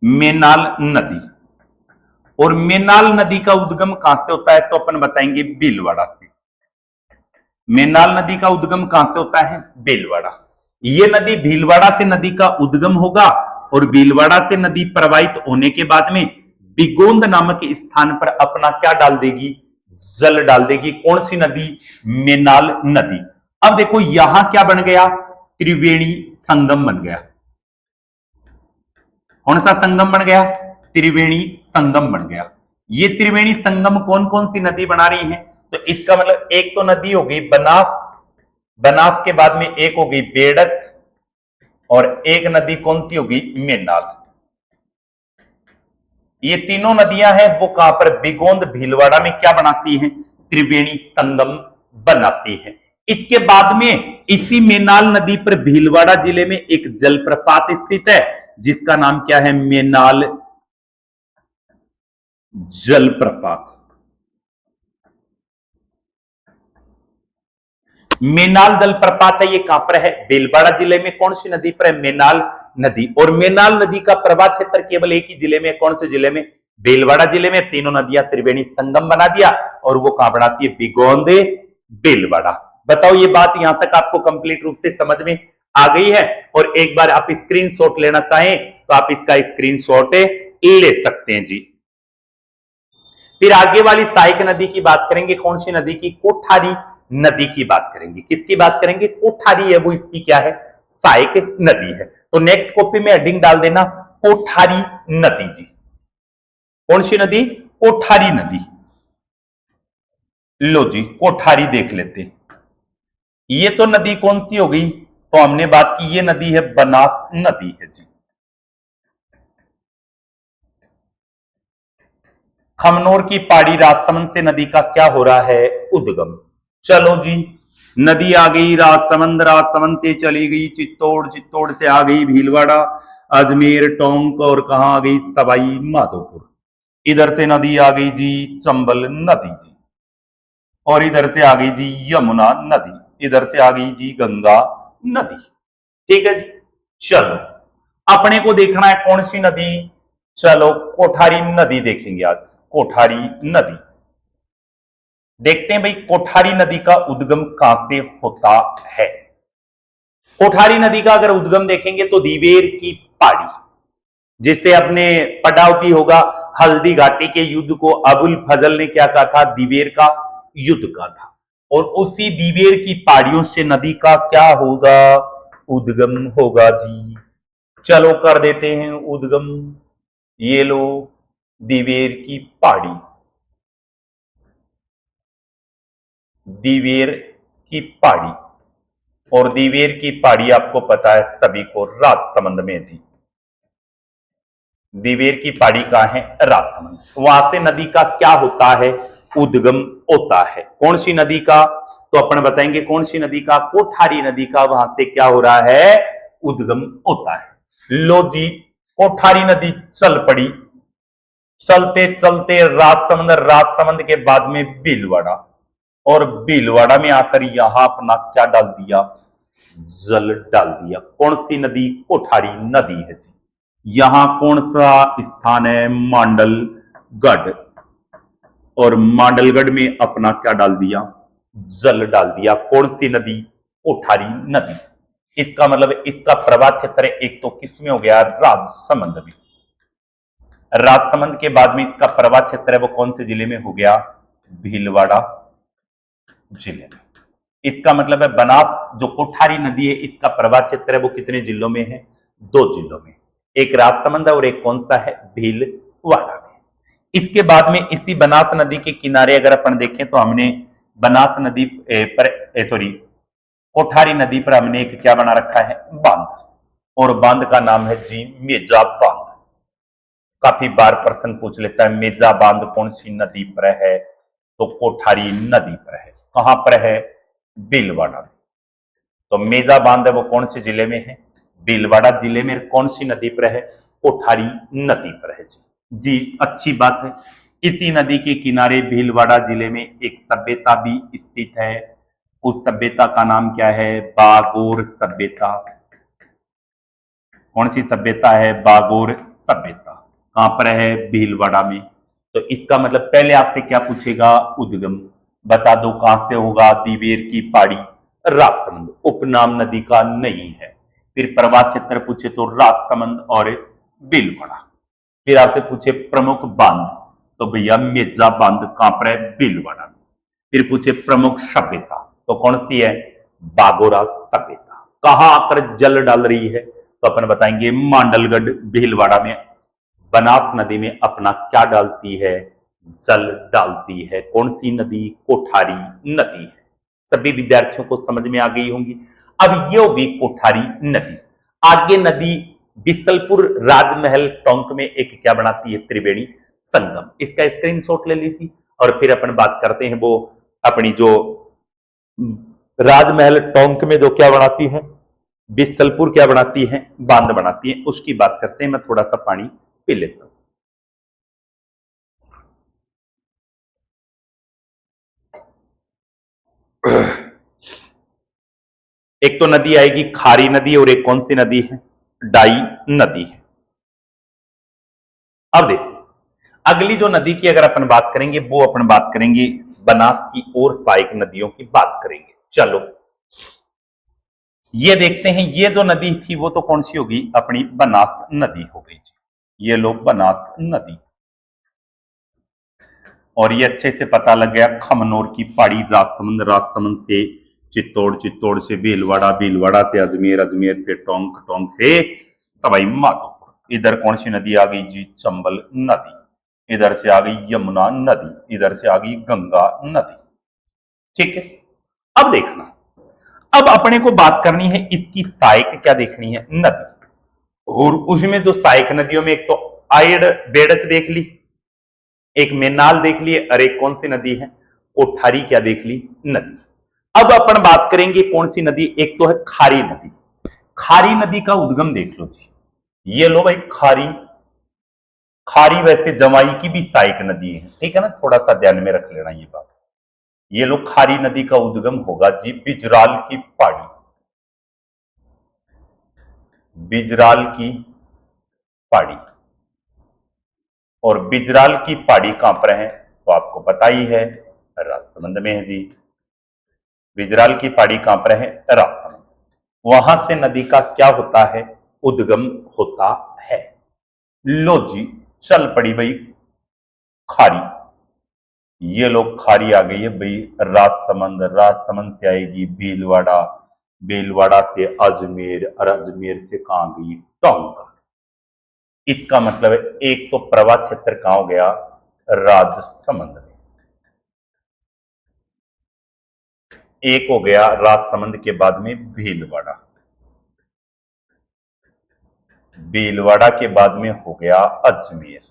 मेनाल नदी। और मेनाल नदी का उद्गम कहां से होता है, तो अपन बताएंगे भीलवाड़ा से। मेनाल नदी का उद्गम कहां से होता है, भीलवाड़ा। ये नदी भीलवाड़ा से नदी का उद्गम होगा और भीलवाड़ा से नदी प्रवाहित होने के बाद में बिगोंद नामक स्थान पर अपना क्या डाल देगी, जल डाल देगी। कौन सी नदी, मेनाल नदी। अब देखो यहां क्या बन गया, त्रिवेणी संगम बन गया। कौन सा संगम बन गया, त्रिवेणी संगम बन गया। ये त्रिवेणी संगम कौन कौन सी नदी बना रही है, तो इसका मतलब एक तो नदी हो गई बनास, बनास के बाद में एक हो गई बेड़च और एक नदी कौन सी होगी, मेनाल। ये तीनों नदियां हैं वो कहां पर, बिगोंद भीलवाड़ा में क्या बनाती हैं, त्रिवेणी संगम बनाती है। इसके बाद में इसी मेनाल नदी पर भीलवाड़ा जिले में एक जलप्रपात स्थित है जिसका नाम क्या है, मेनाल जलप्रपात। मेनाल जलप्रपात है, ये कहां पर है, भीलवाड़ा जिले में। कौन सी नदी पर है, मेनाल नदी। और मेनाल नदी का प्रवाह क्षेत्र केवल एक ही जिले में, कौन से जिले में, भीलवाड़ा जिले में। तीनों नदियां त्रिवेणी संगम बना दिया और वो कहां बनाती है, बिगोंदे भीलवाड़ा। बताओ ये बात यहां तक आपको कंप्लीट रूप से समझ में आ गई है। और एक बार आप स्क्रीनशॉट लेना चाहें तो आप इसका स्क्रीनशॉट ले सकते हैं जी। फिर आगे वाली सहायक नदी की बात करेंगे, कौन सी नदी की, कोठारी नदी की बात करेंगे। किसकी बात करेंगे, कोठारी है वो इसकी क्या है, सहायक नदी है। तो नेक्स्ट कॉपी में हेडिंग डाल देना कोठारी नदी जी। कौन सी नदी, कोठारी नदी। लो जी कोठारी देख लेते हैं। ये तो नदी कौन सी हो गई, तो हमने बात की ये नदी है बनास नदी है जी। खमनोर की पहाड़ी राजसमंद से नदी का क्या हो रहा है, उद्गम। चलो जी नदी आ गई राजसमंद, राजसमंद से चली गई चित्तौड़, चित्तौड़ से आ गई भीलवाड़ा, अजमेर, टोंक और कहां आ गई, सवाई माधोपुर। इधर से नदी आ गई जी चंबल नदी जी। और इधर से आ गई जी यमुना नदी, इधर से आ गई जी गंगा नदी। ठीक है जी। चलो अपने को देखना है कौन सी नदी, चलो कोठारी नदी देखेंगे आज। कोठारी नदी देखते हैं भाई, कोठारी नदी का उद्गम कहां से होता है। कोठारी नदी का अगर उद्गम देखेंगे तो दिवेर की पहाड़ी, जिससे अपने पढ़ा भी होगा, हल्दी घाटी के युद्ध को अबुल फजल ने क्या कहा था, दिवेर का युद्ध का था। और उसी दिवेर की पहाड़ियों से नदी का क्या होगा, उद्गम होगा जी। चलो कर देते हैं उद्गम। ये लो दिवेर की पहाड़ी, दिवेर की पहाड़ी। और दिवेर की पहाड़ी आपको पता है सभी को, राजसमंद में जी। दिवेर की पहाड़ी कहां है, राजसमंद। वहां से नदी का क्या होता है, उद्गम होता है। कौन सी नदी का, तो अपन बताएंगे कौन सी नदी का, कोठारी नदी का वहां से क्या हो रहा है, उद्गम होता है। लो जी कोठारी नदी चल पड़ी, चलते चलते राजसमंद, राजसमंद के बाद में भीलवाड़ा, और भीलवाड़ा में आकर यहां अपना क्या डाल दिया, जल डाल दिया। कौन सी नदी, कोठारी नदी है जी। यहां कौन सा स्थान है, मांडलगढ़। और मांडलगढ़ में अपना क्या डाल दिया, जल डाल दिया। कौन सी नदी, कोठारी नदी। इसका मतलब इसका प्रवाह क्षेत्र एक तो किसमें हो गया, राजसमंद में। राजसमंद के बाद में इसका प्रवाह क्षेत्र है वो कौन से जिले में हो गया, भीलवाड़ा जिले में। इसका मतलब है बनास जो कोठारी नदी है इसका प्रवाह क्षेत्र है वो कितने जिलों में है, 2 जिलों में। एक राजसमंद और एक कौन सा है, भीलवाड़ा में। इसके बाद में इसी बनास नदी के किनारे अगर अपन देखें तो हमने बनास नदी पर सॉरी कोठारी नदी पर हमने एक क्या बना रखा है, बांध, और बांध का नाम है जी मेजा बांध। काफी बार प्रश्न पूछ लेता है मेजा बांध कौन सी नदी पर है, तो कोठारी नदी पर है। कहां पर है, भीलवाड़ा में। तो मेजा बांध है वो कौन से जिले में है, भीलवाड़ा जिले में। कौन सी नदी पर है, कोठारी नदी पर है जी। अच्छी बात है। इसी नदी के किनारे भीलवाड़ा जिले में एक सभ्यता भी स्थित है। उस सभ्यता का नाम क्या है, बागोर सभ्यता। कौन सी सभ्यता है, बागोर सभ्यता। कहां पर है, भीलवाड़ा में। तो इसका मतलब पहले आपसे क्या पूछेगा, उद्गम बता दो कहां से होगा, दिवेर की पहाड़ी, राजसमंद, उपनाम नदी का नहीं है। फिर प्रवाह क्षेत्र पूछे तो राजसमंद और भीलवाड़ा। फिर आपसे पूछे प्रमुख बांध, तो भैया मेजा बांध कहां पर है, भीलवाड़ा में। फिर पूछे प्रमुख सभ्यता, तो कौन सी है, बागोरा सभ्यता। कहां आकर जल डाल रही है, तो अपन बताएंगे मांडलगढ़ भीलवाड़ा में बनास नदी में अपना क्या डालती है, जल डालती है। कौन सी नदी, कोठारी नदी है। सभी विद्यार्थियों को समझ में आ गई होंगी। अब ये होगी कोठारी नदी। आगे नदी बिसलपुर राजमहल टोंक में एक क्या बनाती है, त्रिवेणी संगम। इसका स्क्रीनशॉट ले लीजिए और फिर अपन बात करते हैं वो अपनी जो राजमहल टोंक में जो क्या बनाती है, बिसलपुर क्या बनाती है, बांध बनाती है, उसकी बात करते हैं। मैं थोड़ा सा पानी पी लेता हूं। एक तो नदी आएगी खारी नदी और एक कौन सी नदी है, डाई नदी है। अब देखो अगली जो नदी की अगर अपन बात करेंगे वो अपन बात करेंगे बनास की और सहायक नदियों की बात करेंगे। चलो ये देखते हैं, ये जो नदी थी वो तो कौन सी होगी, अपनी बनास नदी हो गई जी। ये लोग बनास नदी, और ये अच्छे से पता लग गया खमनोर की पहाड़ी, राजसमंद, राजसमंद से चित्तौड़, चित्तौड़ से भीलवाड़ा, भीलवाड़ा से अजमेर, अजमेर से टोंक, टोंक से सवाई माधोपुर। इधर कौन सी नदी आ गई जी, चंबल नदी। इधर से आ गई यमुना नदी, इधर से आ गई गंगा नदी। ठीक है, अब देखना, अब अपने को बात करनी है इसकी सहायक क्या देखनी है, नदी। और उसमें जो सहायक नदियों में एक तो आयड बेड़च देख ली, एक मेनाल देख ली, और एक कौन सी नदी है, कोठारी क्या देख ली, नदी। अब अपन बात करेंगे कौन सी नदी, एक तो है खारी नदी। खारी नदी का उद्गम देख लो जी। ये लो भाई खारी, खारी वैसे जमाई की भी सहायक नदी है, ठीक है ना, थोड़ा सा ध्यान में रख लेना ये बात। ये लो खारी नदी का उद्गम होगा जी बिजराल की पहाड़ी, बिजराल की पहाड़ी। और बिजराल की पहाड़ी कहां पर है, तो आपको पता ही है राजसमंद में है जी। बिजराल की पहाड़ी कहां पर है, राजसमंद। वहां से नदी का क्या होता है, उद्गम होता है। लो जी चल पड़ी भाई खारी, ये लोग खारी आ गई है भाई राजसमंद, राजसमंद से आएगी भीलवाड़ा, भीलवाड़ा से अजमेर, और अजमेर से कहां गई, टोंक। इसका मतलब है एक तो प्रवाह क्षेत्र कहां हो गया, राजसमंद में। एक हो गया राजसमंद के बाद में भीलवाड़ा, भीलवाड़ा के बाद में हो गया अजमेर,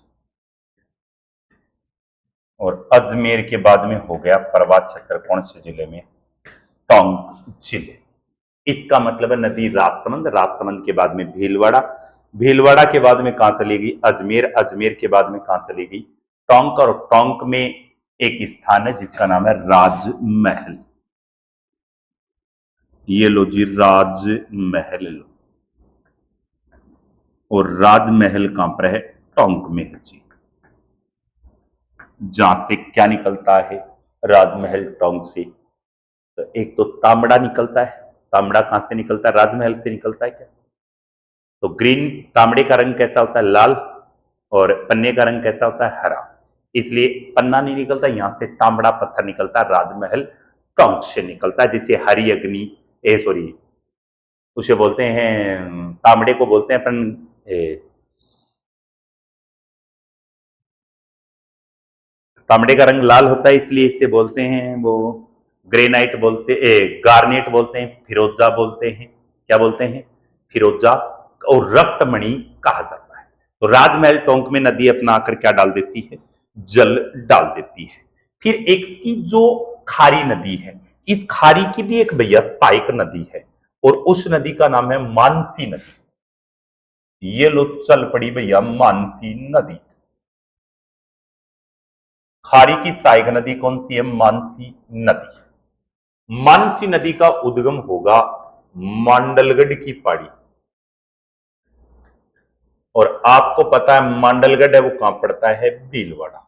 और अजमेर के बाद में हो गया प्रवाह क्षेत्र कौन से जिले में, टोंक जिले। इसका मतलब है नदी राजसमंद, राजसमंद के बाद में भीलवाड़ा, भीलवाड़ा के बाद में कहां चलेगी, अजमेर, अजमेर के बाद में कहां चलेगी, टोंक, और टोंक में एक स्थान है जिसका नाम है राजमहल। ये लो जी राजमहल लो, और राजमहल कहां पर है, टोंक में है जी। जहां से क्या निकलता है, राजमहल टोंक से, तो एक तो तांबड़ा निकलता है। तांबड़ा कहां से निकलता है, राजमहल से निकलता है क्या, तो ग्रीन, तांबड़े का रंग कैसा होता है, लाल, और पन्ने का रंग कैसा होता है, हरा। इसलिए पन्ना नहीं निकलता, यहां से तांबड़ा पत्थर निकलता है, राजमहल टोंक से निकलता है, जिसे हरी अग्नि, सॉरी उसे बोलते हैं, तांबड़े को बोलते हैं अपन तांबे का रंग लाल होता है इसलिए इसे बोलते हैं वो ग्रेनाइट बोलते, गार्नेट बोलते हैं, फिरोजा बोलते हैं, क्या बोलते हैं, फिरोजा, और रक्तमणि कहा जाता है। तो राजमहल टोंक में नदी अपना आकर क्या डाल देती है, जल डाल देती है। फिर एक की जो खारी नदी है, इस खारी की भी एक भैया सहायक नदी है और उस नदी का नाम है मानसी नदी। ये लो चल पड़ी भैया मानसी नदी। खारी की सहायक नदी कौन सी है, मानसी नदी। मानसी नदी का उद्गम होगा मांडलगढ़ की पहाड़ी, और आपको पता है मांडलगढ़ है वो कहां पड़ता है, भीलवाड़ा।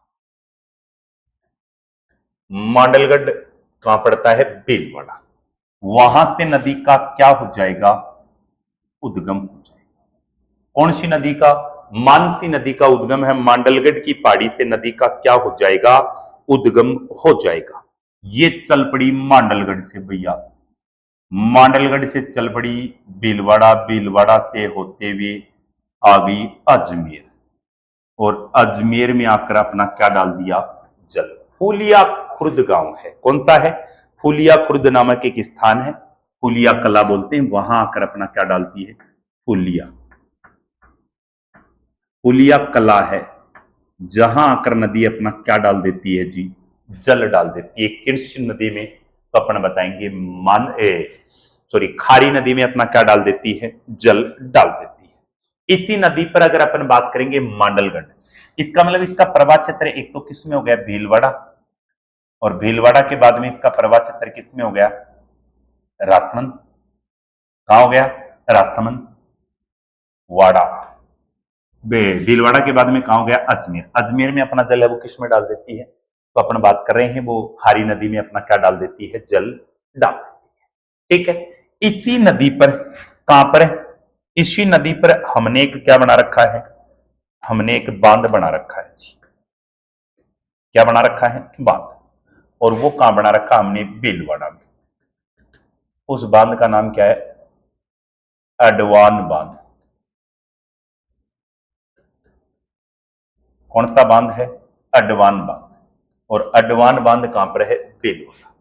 मांडलगढ़ कहां पड़ता है, भीलवाड़ा। वहां से नदी का क्या हो जाएगा, उद्गम हो जाएगा। कौन सी नदी का, मानसी नदी का उद्गम है मांडलगढ़ की पहाड़ी से, नदी का क्या हो जाएगा, उद्गम हो जाएगा। ये चल पड़ी मांडलगढ़ से भैया, मांडलगढ़ से चल पड़ी भीलवाड़ा, भीलवाड़ा से होते हुए आ गई अजमेर, और अजमेर में आकर अपना क्या डाल दिया, जल। फूलिया खुर्द गांव है, कौन सा है, फूलिया खुर्द नामक एक स्थान है, फूलिया कला बोलते हैं, वहां आकर अपना क्या डालती है, फूलिया, फूलिया कला है, जहां आकर नदी अपना क्या डाल देती है जी, जल डाल देती है। कृष्ण नदी में तो अपन बताएंगे खारी नदी में अपना क्या डाल देती है, जल डाल देती है। इसी नदी पर अगर अपन बात करेंगे मांडलगढ़, इसका मतलब इसका प्रवाह क्षेत्र एक तो किस में हो गया, भीलवाड़ा, और भीलवाड़ा के बाद में इसका प्रवाह क्षेत्र किस में हो गया, राजसमंद। कहां हो गया, राजसमंद, वाड़ा। भीलवाड़ा के बाद में कहां हो गया, अजमेर। अजमेर में अपना जल है वो किस में डाल देती है, तो अपन बात कर रहे हैं वो खारी नदी में अपना क्या डाल देती है, जल डाल देती है। ठीक है, इसी नदी पर कहां पर, इसी नदी पर हमने एक क्या बना रखा है, हमने एक बांध बना रखा है जी। क्या बना रखा है, बांध। और वो कहां बना रखा हमने, भीलवाड़ा में। उस बांध का नाम क्या है, अडवान बांध। कौन सा बांध है, अडवान बांध। और अडवान बांध कहां पर है, भीलवाड़ा।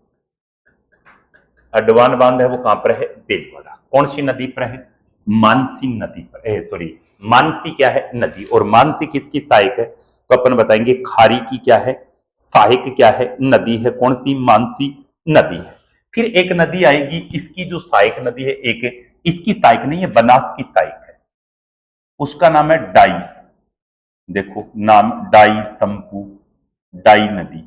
अडवान बांध है वो कहां पर है, भीलवाड़ा। कौन सी नदी पर है, मानसी नदी पर, मानसी क्या है, नदी। और मानसी किसकी सहायक है, तो अपन बताएंगे खारी की क्या है, सहायक क्या है, नदी है। कौन सी, मानसी नदी है। फिर एक नदी आएगी, इसकी जो सहायक नदी है, एक इसकी सहायक नहीं है, बनास की सहायक है, उसका नाम है डाई। देखो नाम, डाई संपू, डाई नदी।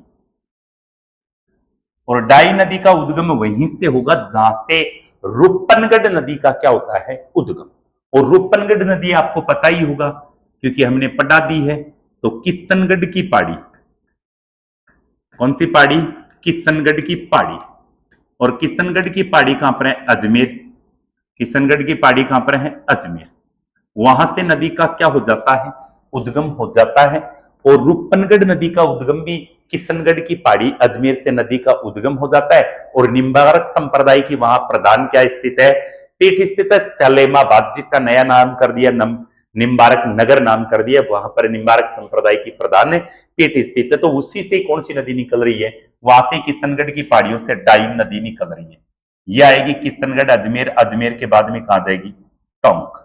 और डाई नदी का उद्गम वहीं से होगा जहां से रूपनगढ़ नदी का क्या होता है, उद्गम। और रूपनगढ़ नदी आपको पता ही होगा क्योंकि हमने पढ़ा दी है। तो किशनगढ़ की पहाड़ी, कौन सी पहाड़ी, किशनगढ़ की पहाड़ी। और किशनगढ़ की पहाड़ी कहां पर है, अजमेर। किशनगढ़ की पहाड़ी कहां पर है, अजमेर। वहां से नदी का क्या हो जाता है, उद्गम हो जाता है। और रूपनगढ़ नदी का उद्गम भी किशनगढ़ की पहाड़ी अजमेर से नदी का उद्गम हो जाता है। और निम्बारक संप्रदाय की वहां प्रधान क्या स्थित है, पीठ स्थित है सलेमाबाद, जिसका नया नाम कर दिया निम्बारक नगर नाम कर दिया। वहां पर निम्बारक संप्रदाय की प्रधान है, पीठ स्थित है। तो उसी से कौन सी नदी निकल रही है, वहां से किशनगढ़ की पहाड़ियों से डाइन नदी निकल रही है। यह आएगी किशनगढ़, अजमेर, अजमेर के बाद में कहा जाएगी, टोंक।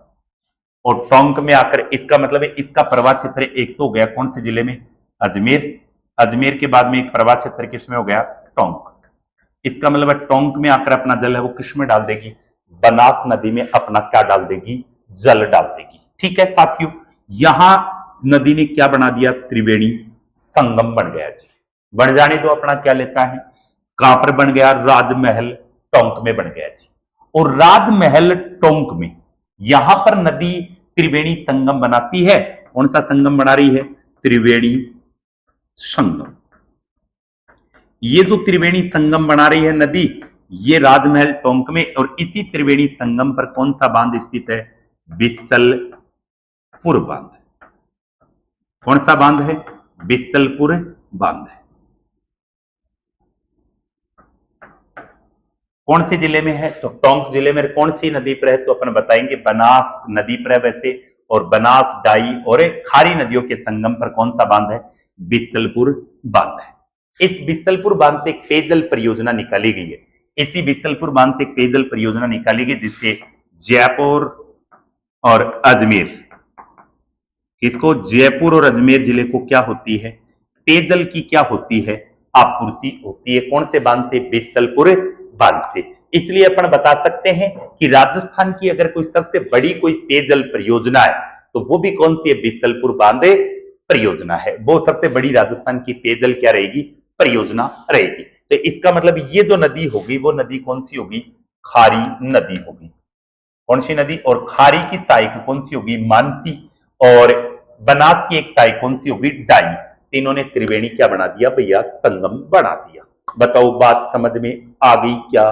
और टोंक में आकर इसका मतलब है इसका प्रवाह क्षेत्र एक तो हो गया कौन से जिले में, अजमेर। अजमेर के बाद में एक प्रवाह क्षेत्र किसमें हो गया, टोंक। इसका मतलब है टोंक में आकर अपना जल है वो किस में डाल देगी, बनास नदी में अपना क्या डाल देगी, जल डाल देगी। ठीक है साथियों, यहां नदी ने क्या बना दिया, त्रिवेणी संगम बन गया जी। बन जाने तो अपना क्या लेता है, कहां पर बन गया, राजमहल टोंक में बन गया जी। और राजमहल टोंक में यहां पर नदी त्रिवेणी संगम बनाती है। कौन सा संगम बना रही है, त्रिवेणी संगम। ये जो त्रिवेणी संगम बना रही है नदी, ये राजमहल टोंक में। और इसी त्रिवेणी संगम पर कौन सा बांध स्थित है, बिसलपुर बांध। कौन सा बांध है, बिसलपुर बांध है। कौन से जिले में है, तो टोंक जिले में। कौन सी नदी पर है, तो अपन बताएंगे बनास नदी पर है वैसे। और बनास, डाई और खारी नदियों के संगम पर कौन सा बांध है, बिसलपुर बांध है। इस बिसलपुर बांध से एक पेयजल परियोजना निकाली गई है। इसी बिसलपुर बांध से एक पेयजल परियोजना निकाली गई जिससे जयपुर और अजमेर, इसको जयपुर और अजमेर जिले को क्या होती है, पेयजल की क्या होती है, आपूर्ति होती है। कौन से बांध से? बिसलपुर बांध से। इसलिए अपन बता सकते हैं कि राजस्थान की अगर कोई सबसे बड़ी कोई पेयजल परियोजना है तो वो भी कौन सी है? बिसलपुर बांध परियोजना है। वो सबसे बड़ी राजस्थान की पेयजल क्या रहेगी? परियोजना रहेगी। तो इसका मतलब ये जो नदी होगी वो नदी कौन सी होगी? खारी नदी होगी। कौन सी नदी? और खारी की सहायक कौन सी होगी? मानसी। और बनास की एक सहायक कौन सी होगी? डाई। तीनों ने त्रिवेणी क्या बना दिया भैया? संगम बना दिया। बताओ बात समझ में आ गई क्या?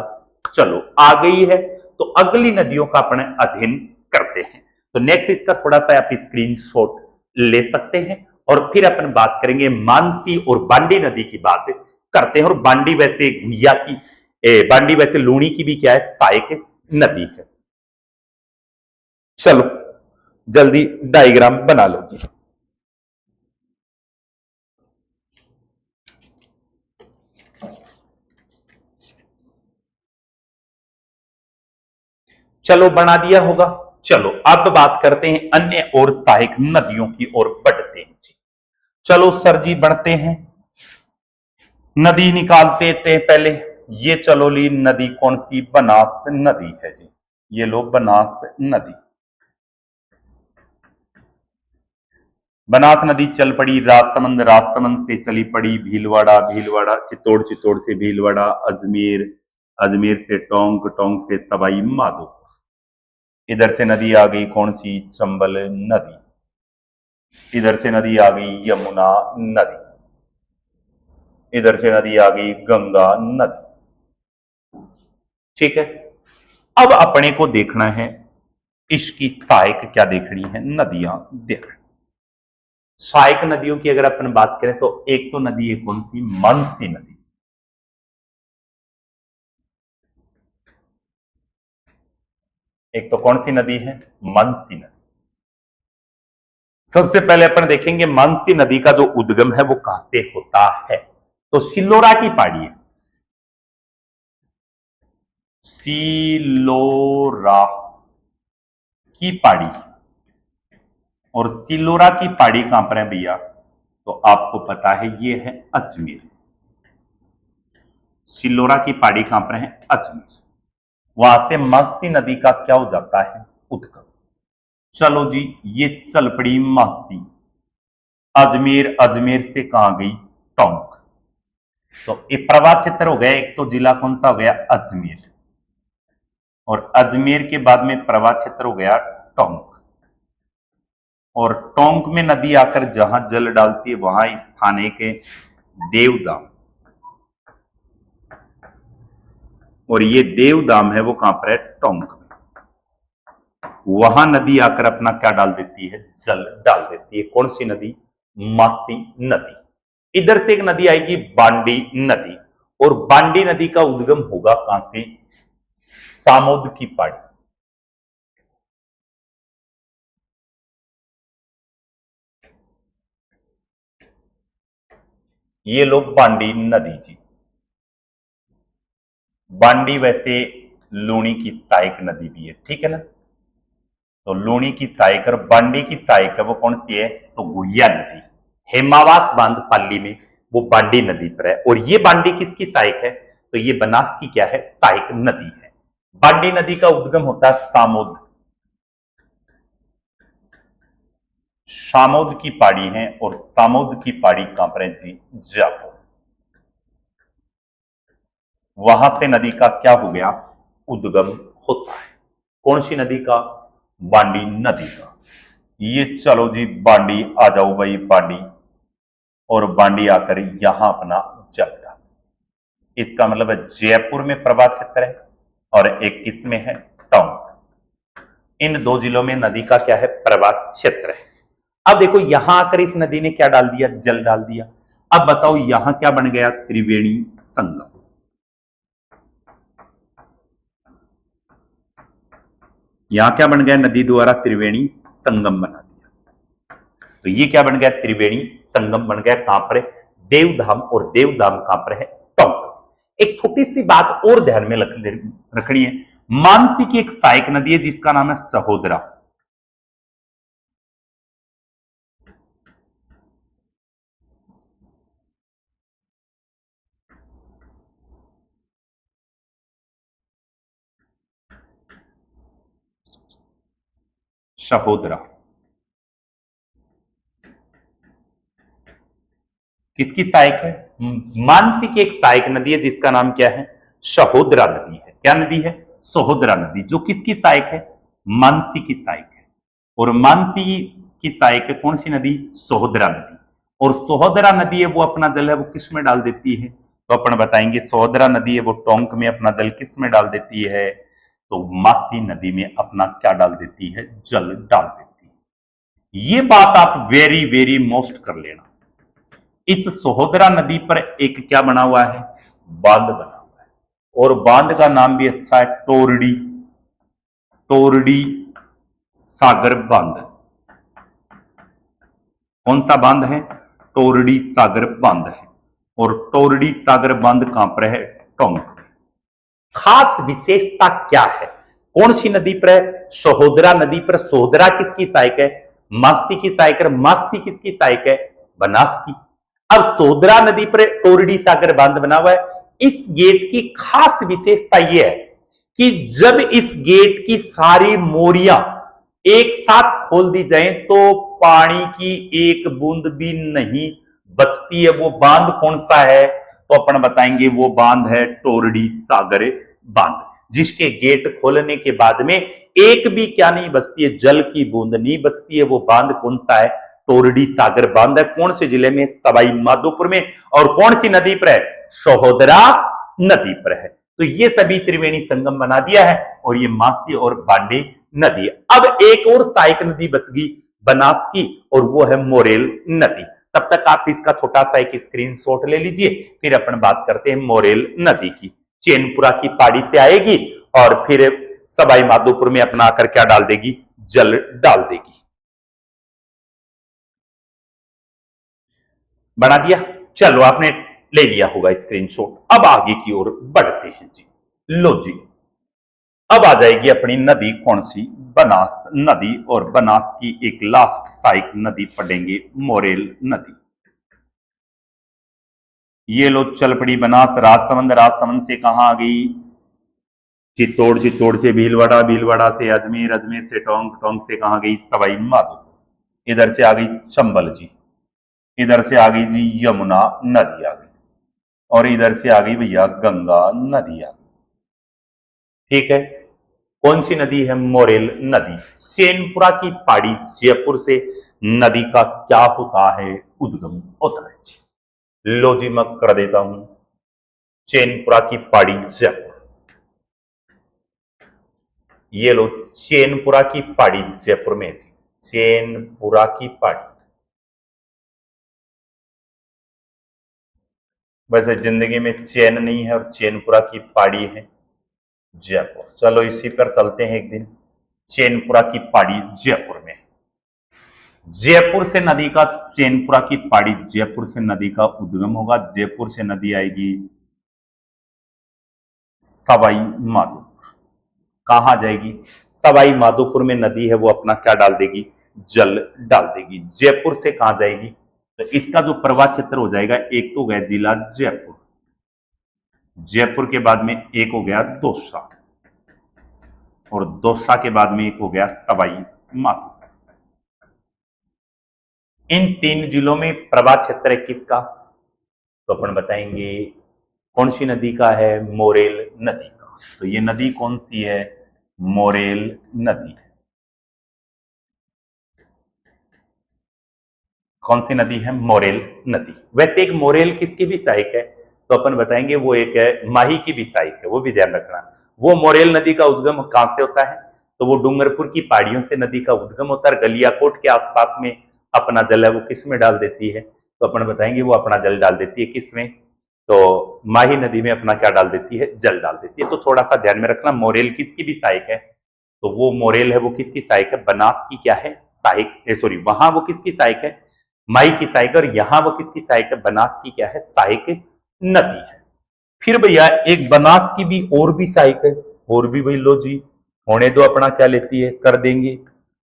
चलो आ गई है तो अगली नदियों का अपन अध्ययन करते हैं। तो नेक्स्ट इसका थोड़ा सा आप स्क्रीनशॉट ले सकते हैं और फिर अपन बात करेंगे मानसी और बांडी नदी की बात करते हैं। और बांडी वैसे गुहिया की बांडी वैसे लूणी की भी क्या है? सहायक नदी है। चलो जल्दी डायग्राम बना लो। चलो बना दिया होगा। चलो अब बात करते हैं अन्य और सहायक नदियों की ओर बढ़ते हैं जी। चलो सर जी बढ़ते हैं, नदी निकालते थे पहले। ये चलो ली नदी कौन सी? बनास नदी है जी। ये लो बनास नदी। बनास नदी चल पड़ी राजसमंद, राजसमंद से चली पड़ी भीलवाड़ा, भीलवाड़ा चित्तौड़, चित्तौड़ से भीलवाड़ा, अजमेर, अजमेर से टोंक, टोंक से सवाई माधोपुर। इधर से नदी आ गई कौन सी? चंबल नदी। इधर से नदी आ गई यमुना नदी। इधर से नदी आ गई गंगा नदी। ठीक है, अब अपने को देखना है इसकी सहायक क्या देखनी है? नदियां देखनी। सहायक नदियों की अगर अपन बात करें तो एक तो नदी है कौन सी? मानसी नदी। एक तो कौन सी नदी है? मानसी नदी। सबसे पहले अपन देखेंगे मानसी नदी का जो उद्गम है वो कहां से होता है? तो सिल्लोरा की पहाड़ी है। सिलोरा की पहाड़ी। और सिलोरा की पहाड़ी कहां पर है भैया? तो आपको पता है ये है अजमेर। सिलोरा की पहाड़ी कहां पर है? अजमेर। वहां से मानसी नदी का क्या हो जाता है? उद्गम। चलो जी ये चल पड़ी मानसी, अजमेर, अजमेर से कहां गई? टोंक। तो ये प्रवाह क्षेत्र हो गया। एक तो जिला कौन सा हो गया? अजमेर। और अजमेर के बाद में प्रवाह क्षेत्र हो गया टोंक। और टोंक में नदी आकर जहां जल डालती है वहां स्थान है के देवदाम। और ये देवदाम है वो कहां पर है? टोंक में। वहां नदी आकर अपना क्या डाल देती है? जल डाल देती है। कौन सी नदी? मासी नदी। इधर से एक नदी आएगी बांडी नदी। और बांडी नदी का उद्गम होगा कहां से? सामोद की पहाड़ी। ये लो बांडी नदी जी। बांडी वैसे लूणी की सहायक नदी भी है, ठीक है ना? तो लूणी की सहायक और बांडी की सहायक है वो कौन सी है? तो गुहिया नदी। हेमावास बांध पाली में वो बांडी नदी पर है। और ये बांडी किसकी सहायक है? तो ये बनास की क्या है? सहायक नदी है। बांडी नदी का उद्गम होता है सामोद। सामोद की पहाड़ी है। और सामोद की पहाड़ी कहां पर है जी? जयपुर। वहां से नदी का क्या हो गया? उद्गम होता है। कौन सी नदी का? बांडी नदी का। ये चलो जी बांडी आ जाओ भाई बांडी। और बांडी आकर यहां अपना जल डाल। इसका मतलब है जयपुर में प्रवाह क्षेत्र है और एक किसमें है? टोंक। इन दो जिलों में नदी का क्या है? प्रवाह क्षेत्र है। अब देखो यहां आकर इस नदी ने क्या डाल दिया? जल डाल दिया। अब बताओ यहां क्या बन गया? त्रिवेणी संगम। यहां क्या बन गया? नदी द्वारा त्रिवेणी संगम बना दिया। तो ये क्या बन गया, त्रिवेणी संगम बन गया। कहां पर है, देवधाम, और देवधाम कहां पर है, टोंक। एक छोटी सी बात और ध्यान में रखनी है, मानसी की एक सहायक नदी है जिसका नाम है सहोदरा। सहोदरा किसकी सहायक है, मानसी की एक सहायक नदी है जिसका नाम क्या है, सहोदरा नदी है। क्या नदी है, सहोदरा नदी, जो किसकी सहायक है, मानसी की सहायक है। और मानसी की सहायक है कौन सी नदी, सहोदरा नदी। और सहोदरा नदी है वो अपना जल है वो किस में डाल देती है, तो अपन बताएंगे सहोदरा नदी है वो टोंक में अपना जल किस में डाल देती है, तो मासी नदी में अपना क्या डाल देती है, जल डाल देती है। ये बात आप वेरी वेरी मोस्ट कर लेना। इस सहोदरा नदी पर एक क्या बना हुआ है, बांध बना हुआ है, और बांध का नाम भी अच्छा है, टोरडी, टोरडी सागर बांध। कौन सा बांध है, टोरडी सागर बांध है। और टोरडी सागर बांध कहां पर है, टोंक। खास विशेषता क्या है, कौन सी नदी पर है, सहोदरा नदी पर। सहोदरा किसकी सहायक है, मासी की सहायक है। मासी किसकी सहायक है, बनास की। अब सहोदरा नदी पर टोरडी सागर बांध बना हुआ है। इस गेट की खास विशेषता यह है कि जब इस गेट की सारी मोरियां एक साथ खोल दी जाए तो पानी की एक बूंद भी नहीं बचती है। वो बांध कौन सा है, तो अपन बताएंगे वो बांध है टोरडी सागर बांध, जिसके गेट खोलने के बाद में एक भी क्या नहीं बचती है, जल की बूंद नहीं बचती है। वो बांध कौन सा है, टोरडी सागर बांध है। कौन से जिले में, सवाई माधोपुर में। और कौन सी नदी पर है, सहोदरा नदी पर है। तो ये सभी त्रिवेणी संगम बना दिया है, और ये मासी और बांडे नदी। अब एक और सहायक नदी बच गई बनास की, और वो है मोरेल नदी। तब तक आप इसका छोटा सा एक स्क्रीनशॉट ले लीजिए, फिर अपन बात करते हैं मोरेल नदी की। चैनपुरा की पहाड़ी से आएगी और फिर सवाई माधोपुर में अपना आकर क्या डाल देगी, जल डाल देगी। बना दिया, चलो आपने ले लिया होगा स्क्रीनशॉट। अब आगे की ओर बढ़ते हैं जी। लो जी, अब आ जाएगी अपनी नदी कौन सी, बनास नदी। और बनास की एक लास्ट सहायक नदी पढ़ेंगे, मोरेल नदी। ये लो चल पड़ी बनास राजसमंद, राजसमंद से कहां आ गई, चित्तौड़, चित्तौड़ से भीलवाड़ा, भीलवाड़ा से अजमेर, अजमेर से टोंक, टोंक से कहां गई, सवाई माधोपुर। इधर से आ गई चंबल जी, इधर से आ गई जी यमुना नदी आ गई, और इधर से आ गई भैया गंगा नदी आ गई। ठीक है, कौन सी नदी है, मोरेल नदी। चैनपुरा की पहाड़ी जयपुर से नदी का क्या होता है, उद्गम होता है जी। लो जी मैं कर देता हूं, चैनपुरा की पहाड़ी जयपुर। ये लो चैनपुरा की पहाड़ी जयपुर में जी, चैनपुरा की पहाड़ी। वैसे जिंदगी में चैन नहीं है, और चैनपुरा की पहाड़ी है जयपुर। चलो इसी पर चलते हैं एक दिन। चैनपुरा की पहाड़ी जयपुर में, जयपुर से नदी का, चैनपुरा की पहाड़ी जयपुर से नदी का उद्गम होगा। जयपुर से नदी आएगी सवाई माधोपुर। कहां जाएगी, सवाई माधोपुर में नदी है वो अपना क्या डाल देगी, जल डाल देगी। जयपुर से कहां जाएगी, तो इसका जो प्रवाह क्षेत्र हो जाएगा, एक तो गया जिला जयपुर, जयपुर के बाद में एक हो गया दौसा, और दौसा के बाद में एक हो गया सवाई माधोपुर। इन तीन जिलों में प्रवाह क्षेत्र है किसका, तो अपन बताएंगे कौन सी नदी का है, मोरेल नदी का। तो ये नदी कौन सी है, मोरेल नदी। कौन सी नदी है, मोरेल नदी। वैसे एक मोरेल किसकी भी सहायक है, तो अपन बताएंगे वो एक है माही की भी सहायक है, वो भी ध्यान रखना। वो मोरेल नदी का उद्गम कहां से होता है, तो वो डूंगरपुर की पहाड़ियों से नदी का उद्गम होता है। गलियाकोट के आसपास में अपना जल है वो किस में डाल देती है, तो अपन बताएंगे वो अपना जल डाल देती है किस में, तो माही नदी में अपना क्या डाल देती है, जल डाल देती है। तो थोड़ा सा ध्यान में रखना, मोरेल किसकी भी सहायक है, तो वो मोरेल है वो किसकी सहायक है, बनास की क्या है, सहायक, सॉरी वहां वो किसकी सहायक है, माई की सहायक, और यहां वो किसकी सहायक है, बनास की क्या है, सहायक नदी है। फिर भैया एक बनास की भी और भी सहायक है, और भी भाई लो जी होने दो, अपना क्या लेती है कर देंगे।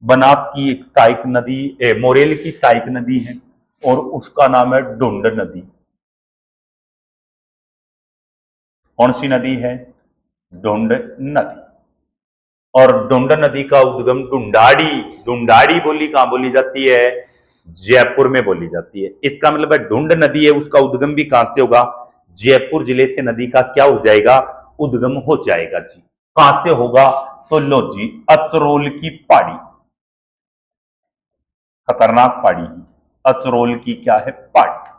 बनास की एक सहायक नदी, मोरेल की सहायक नदी है और उसका नाम है ढूंढ नदी। कौन सी नदी है, ढूंढ नदी। और ढूंढ नदी का उद्गम ढूंढाड़ी, ढूंढाड़ी बोली कहां बोली जाती है, जयपुर में बोली जाती है। इसका मतलब है ढूंढ नदी है, उसका उद्गम भी कहां से होगा, जयपुर जिले से नदी का क्या हो जाएगा, उद्गम हो जाएगा जी। कहां से होगा, तो लो जी अचरोल की पहाड़ी, खतरनाक पहाड़ी, अचरोल की क्या है पहाड़ी,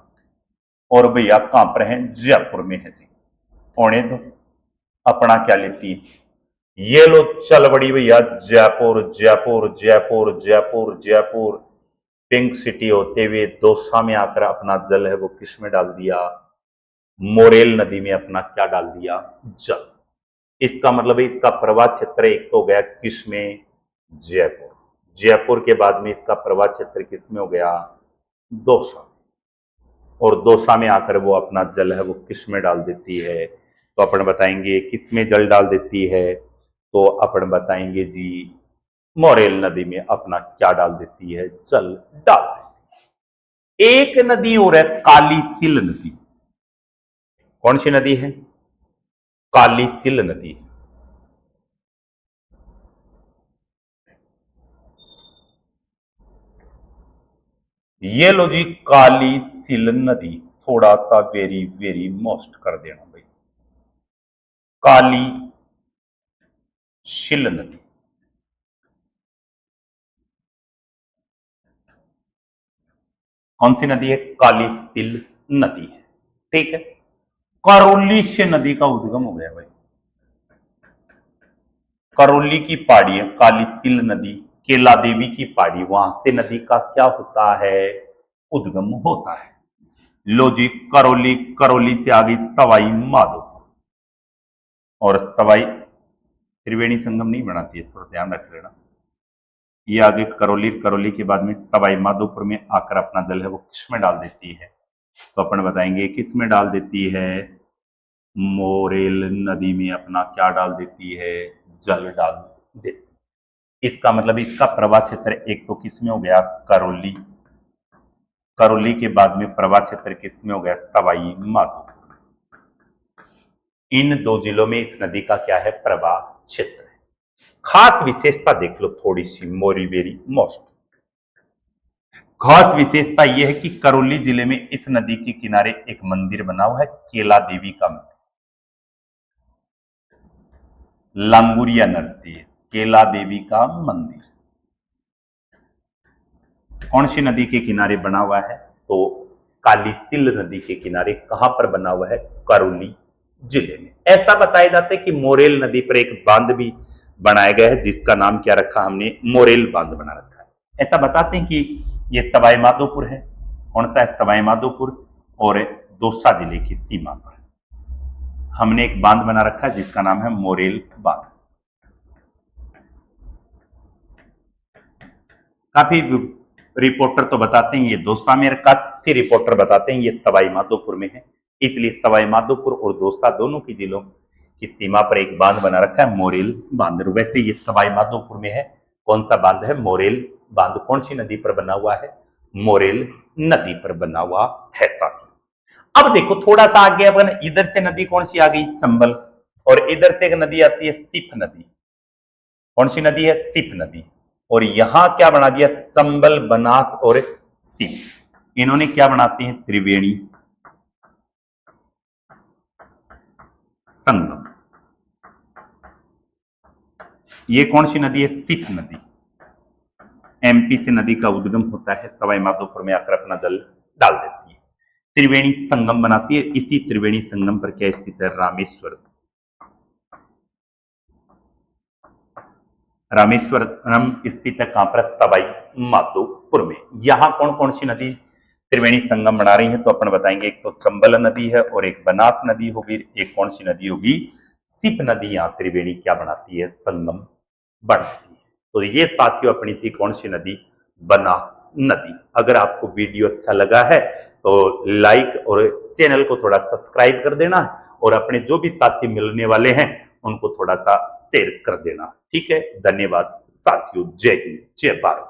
और भैया कहां पर है, जयपुर में है जी। होने दो, अपना क्या लेती है, ये लो चल बड़ी भैया जयपुर, जयपुर जयपुर जयपुर जयपुर, पिंक सिटी होते हुए दौसा में आकर अपना जल है वो किस में डाल दिया, मोरेल नदी में अपना क्या डाल दिया, जल। इसका मतलब है इसका प्रवाह क्षेत्र एक तो हो गया किस में, जयपुर। जयपुर के बाद में इसका प्रवाह क्षेत्र किस में हो गया, दौसा। और दौसा में आकर वो अपना जल है वो किस में डाल देती है, तो अपन बताएंगे किस में जल डाल देती है, तो अपन बताएंगे जी मोरेल नदी में अपना क्या डाल देती है, जल डाल देती है। एक नदी और है काली सिल नदी। कौन सी नदी है, काली सिल नदी। ये लो जी काली सिल नदी, थोड़ा सा वेरी वेरी मोस्ट कर देना भाई, काली शिल नदी। कौन सी नदी है, काली सिल नदी है, ठीक है। करौली से नदी का उद्गम हो गया भाई, करौली की पहाड़ी है काली सिल नदी, केला देवी की पहाड़ी, वहां से नदी का क्या होता है, उद्गम होता है। लो जी करौली, करौली से आगे सवाई माधोपुर, और सवाई त्रिवेणी संगम नहीं बनाती है, थोड़ा ध्यान रख लेना। ये आगे करौली, करौली के बाद में सवाई माधोपुर में आकर अपना जल है वो किस में डाल देती है, तो अपन बताएंगे किस में डाल देती है, मोरेल नदी में अपना क्या डाल देती है, जल डाल देती। इसका मतलब इसका प्रवाह क्षेत्र एक तो किस में हो गया, करौली, करौली के बाद में प्रवाह क्षेत्र किस में हो गया, सवाई माधोपुर। इन दो जिलों में इस नदी का क्या है, प्रवाह क्षेत्र है। खास विशेषता देख लो थोड़ी सी, मोरी वेरी मोस्ट खास विशेषता यह है कि करौली जिले में इस नदी के किनारे एक मंदिर बना हुआ है, केला देवी का मंदिर, लांगुरिया नदी, केला देवी का मंदिर। कौन सी नदी के किनारे बना हुआ है, तो कालीसिल नदी के किनारे। कहां पर बना हुआ है, करौली जिले में। ऐसा बताया जाता है कि मोरेल नदी पर एक बांध भी बनाया गया है, जिसका नाम क्या रखा हमने, मोरेल बांध बना रखा है। ऐसा बताते हैं कि ये सवाई माधोपुर है, कौन सा है, सवाई माधोपुर, और दौसा जिले की सीमा पर हमने एक बांध बना रखा है जिसका नाम है मोरेल बांध। काफी रिपोर्टर तो बताते हैं ये दौसा में, काफी रिपोर्टर बताते हैं ये सवाई माधोपुर में है, इसलिए सवाई माधोपुर और दौसा दोनों की जिलों की सीमा पर एक बांध बना रखा है, मोरेल बांध। वैसे ये सवाई माधोपुर में है, कौन सा बांध है, मोरेल बांध। कौन सी नदी पर बना हुआ है, मोरेल नदी पर बना हुआ है साथी। अब देखो थोड़ा सा आगे, अपन इधर से नदी कौन सी आ गई, चंबल, और इधर से एक नदी आती है सिप नदी। कौन सी नदी है, सिप नदी। और यहां क्या बना दिया, चंबल, बनास और सिप, इन्होंने क्या बनाते हैं, त्रिवेणी संगम। ये कौन सी नदी है, सिप नदी। एमपी से नदी का उद्गम होता है, सवाई माधोपुर में आकर अपना जल डाल देती है, त्रिवेणी संगम बनाती है। इसी त्रिवेणी संगम पर क्या स्थित है, रामेश्वर। रामेश्वरम स्थित है कहां पर, सवाई माधोपुर में। यहां कौन कौन सी नदी त्रिवेणी संगम बना रही है, तो अपन बताएंगे एक तो चंबल नदी है, और एक बनास नदी होगी, एक कौन सी नदी होगी, सिप नदी। यहां त्रिवेणी क्या बनाती है, संगम बनाती है। तो ये साथियों अपनी थी कौन सी नदी, बनास नदी। अगर आपको वीडियो अच्छा लगा है तो लाइक और चैनल को थोड़ा सब्सक्राइब कर देना और अपने जो भी साथी मिलने वाले हैं उनको थोड़ा सा शेयर कर देना। ठीक है, धन्यवाद साथियों। जय हिंद, जय भारत।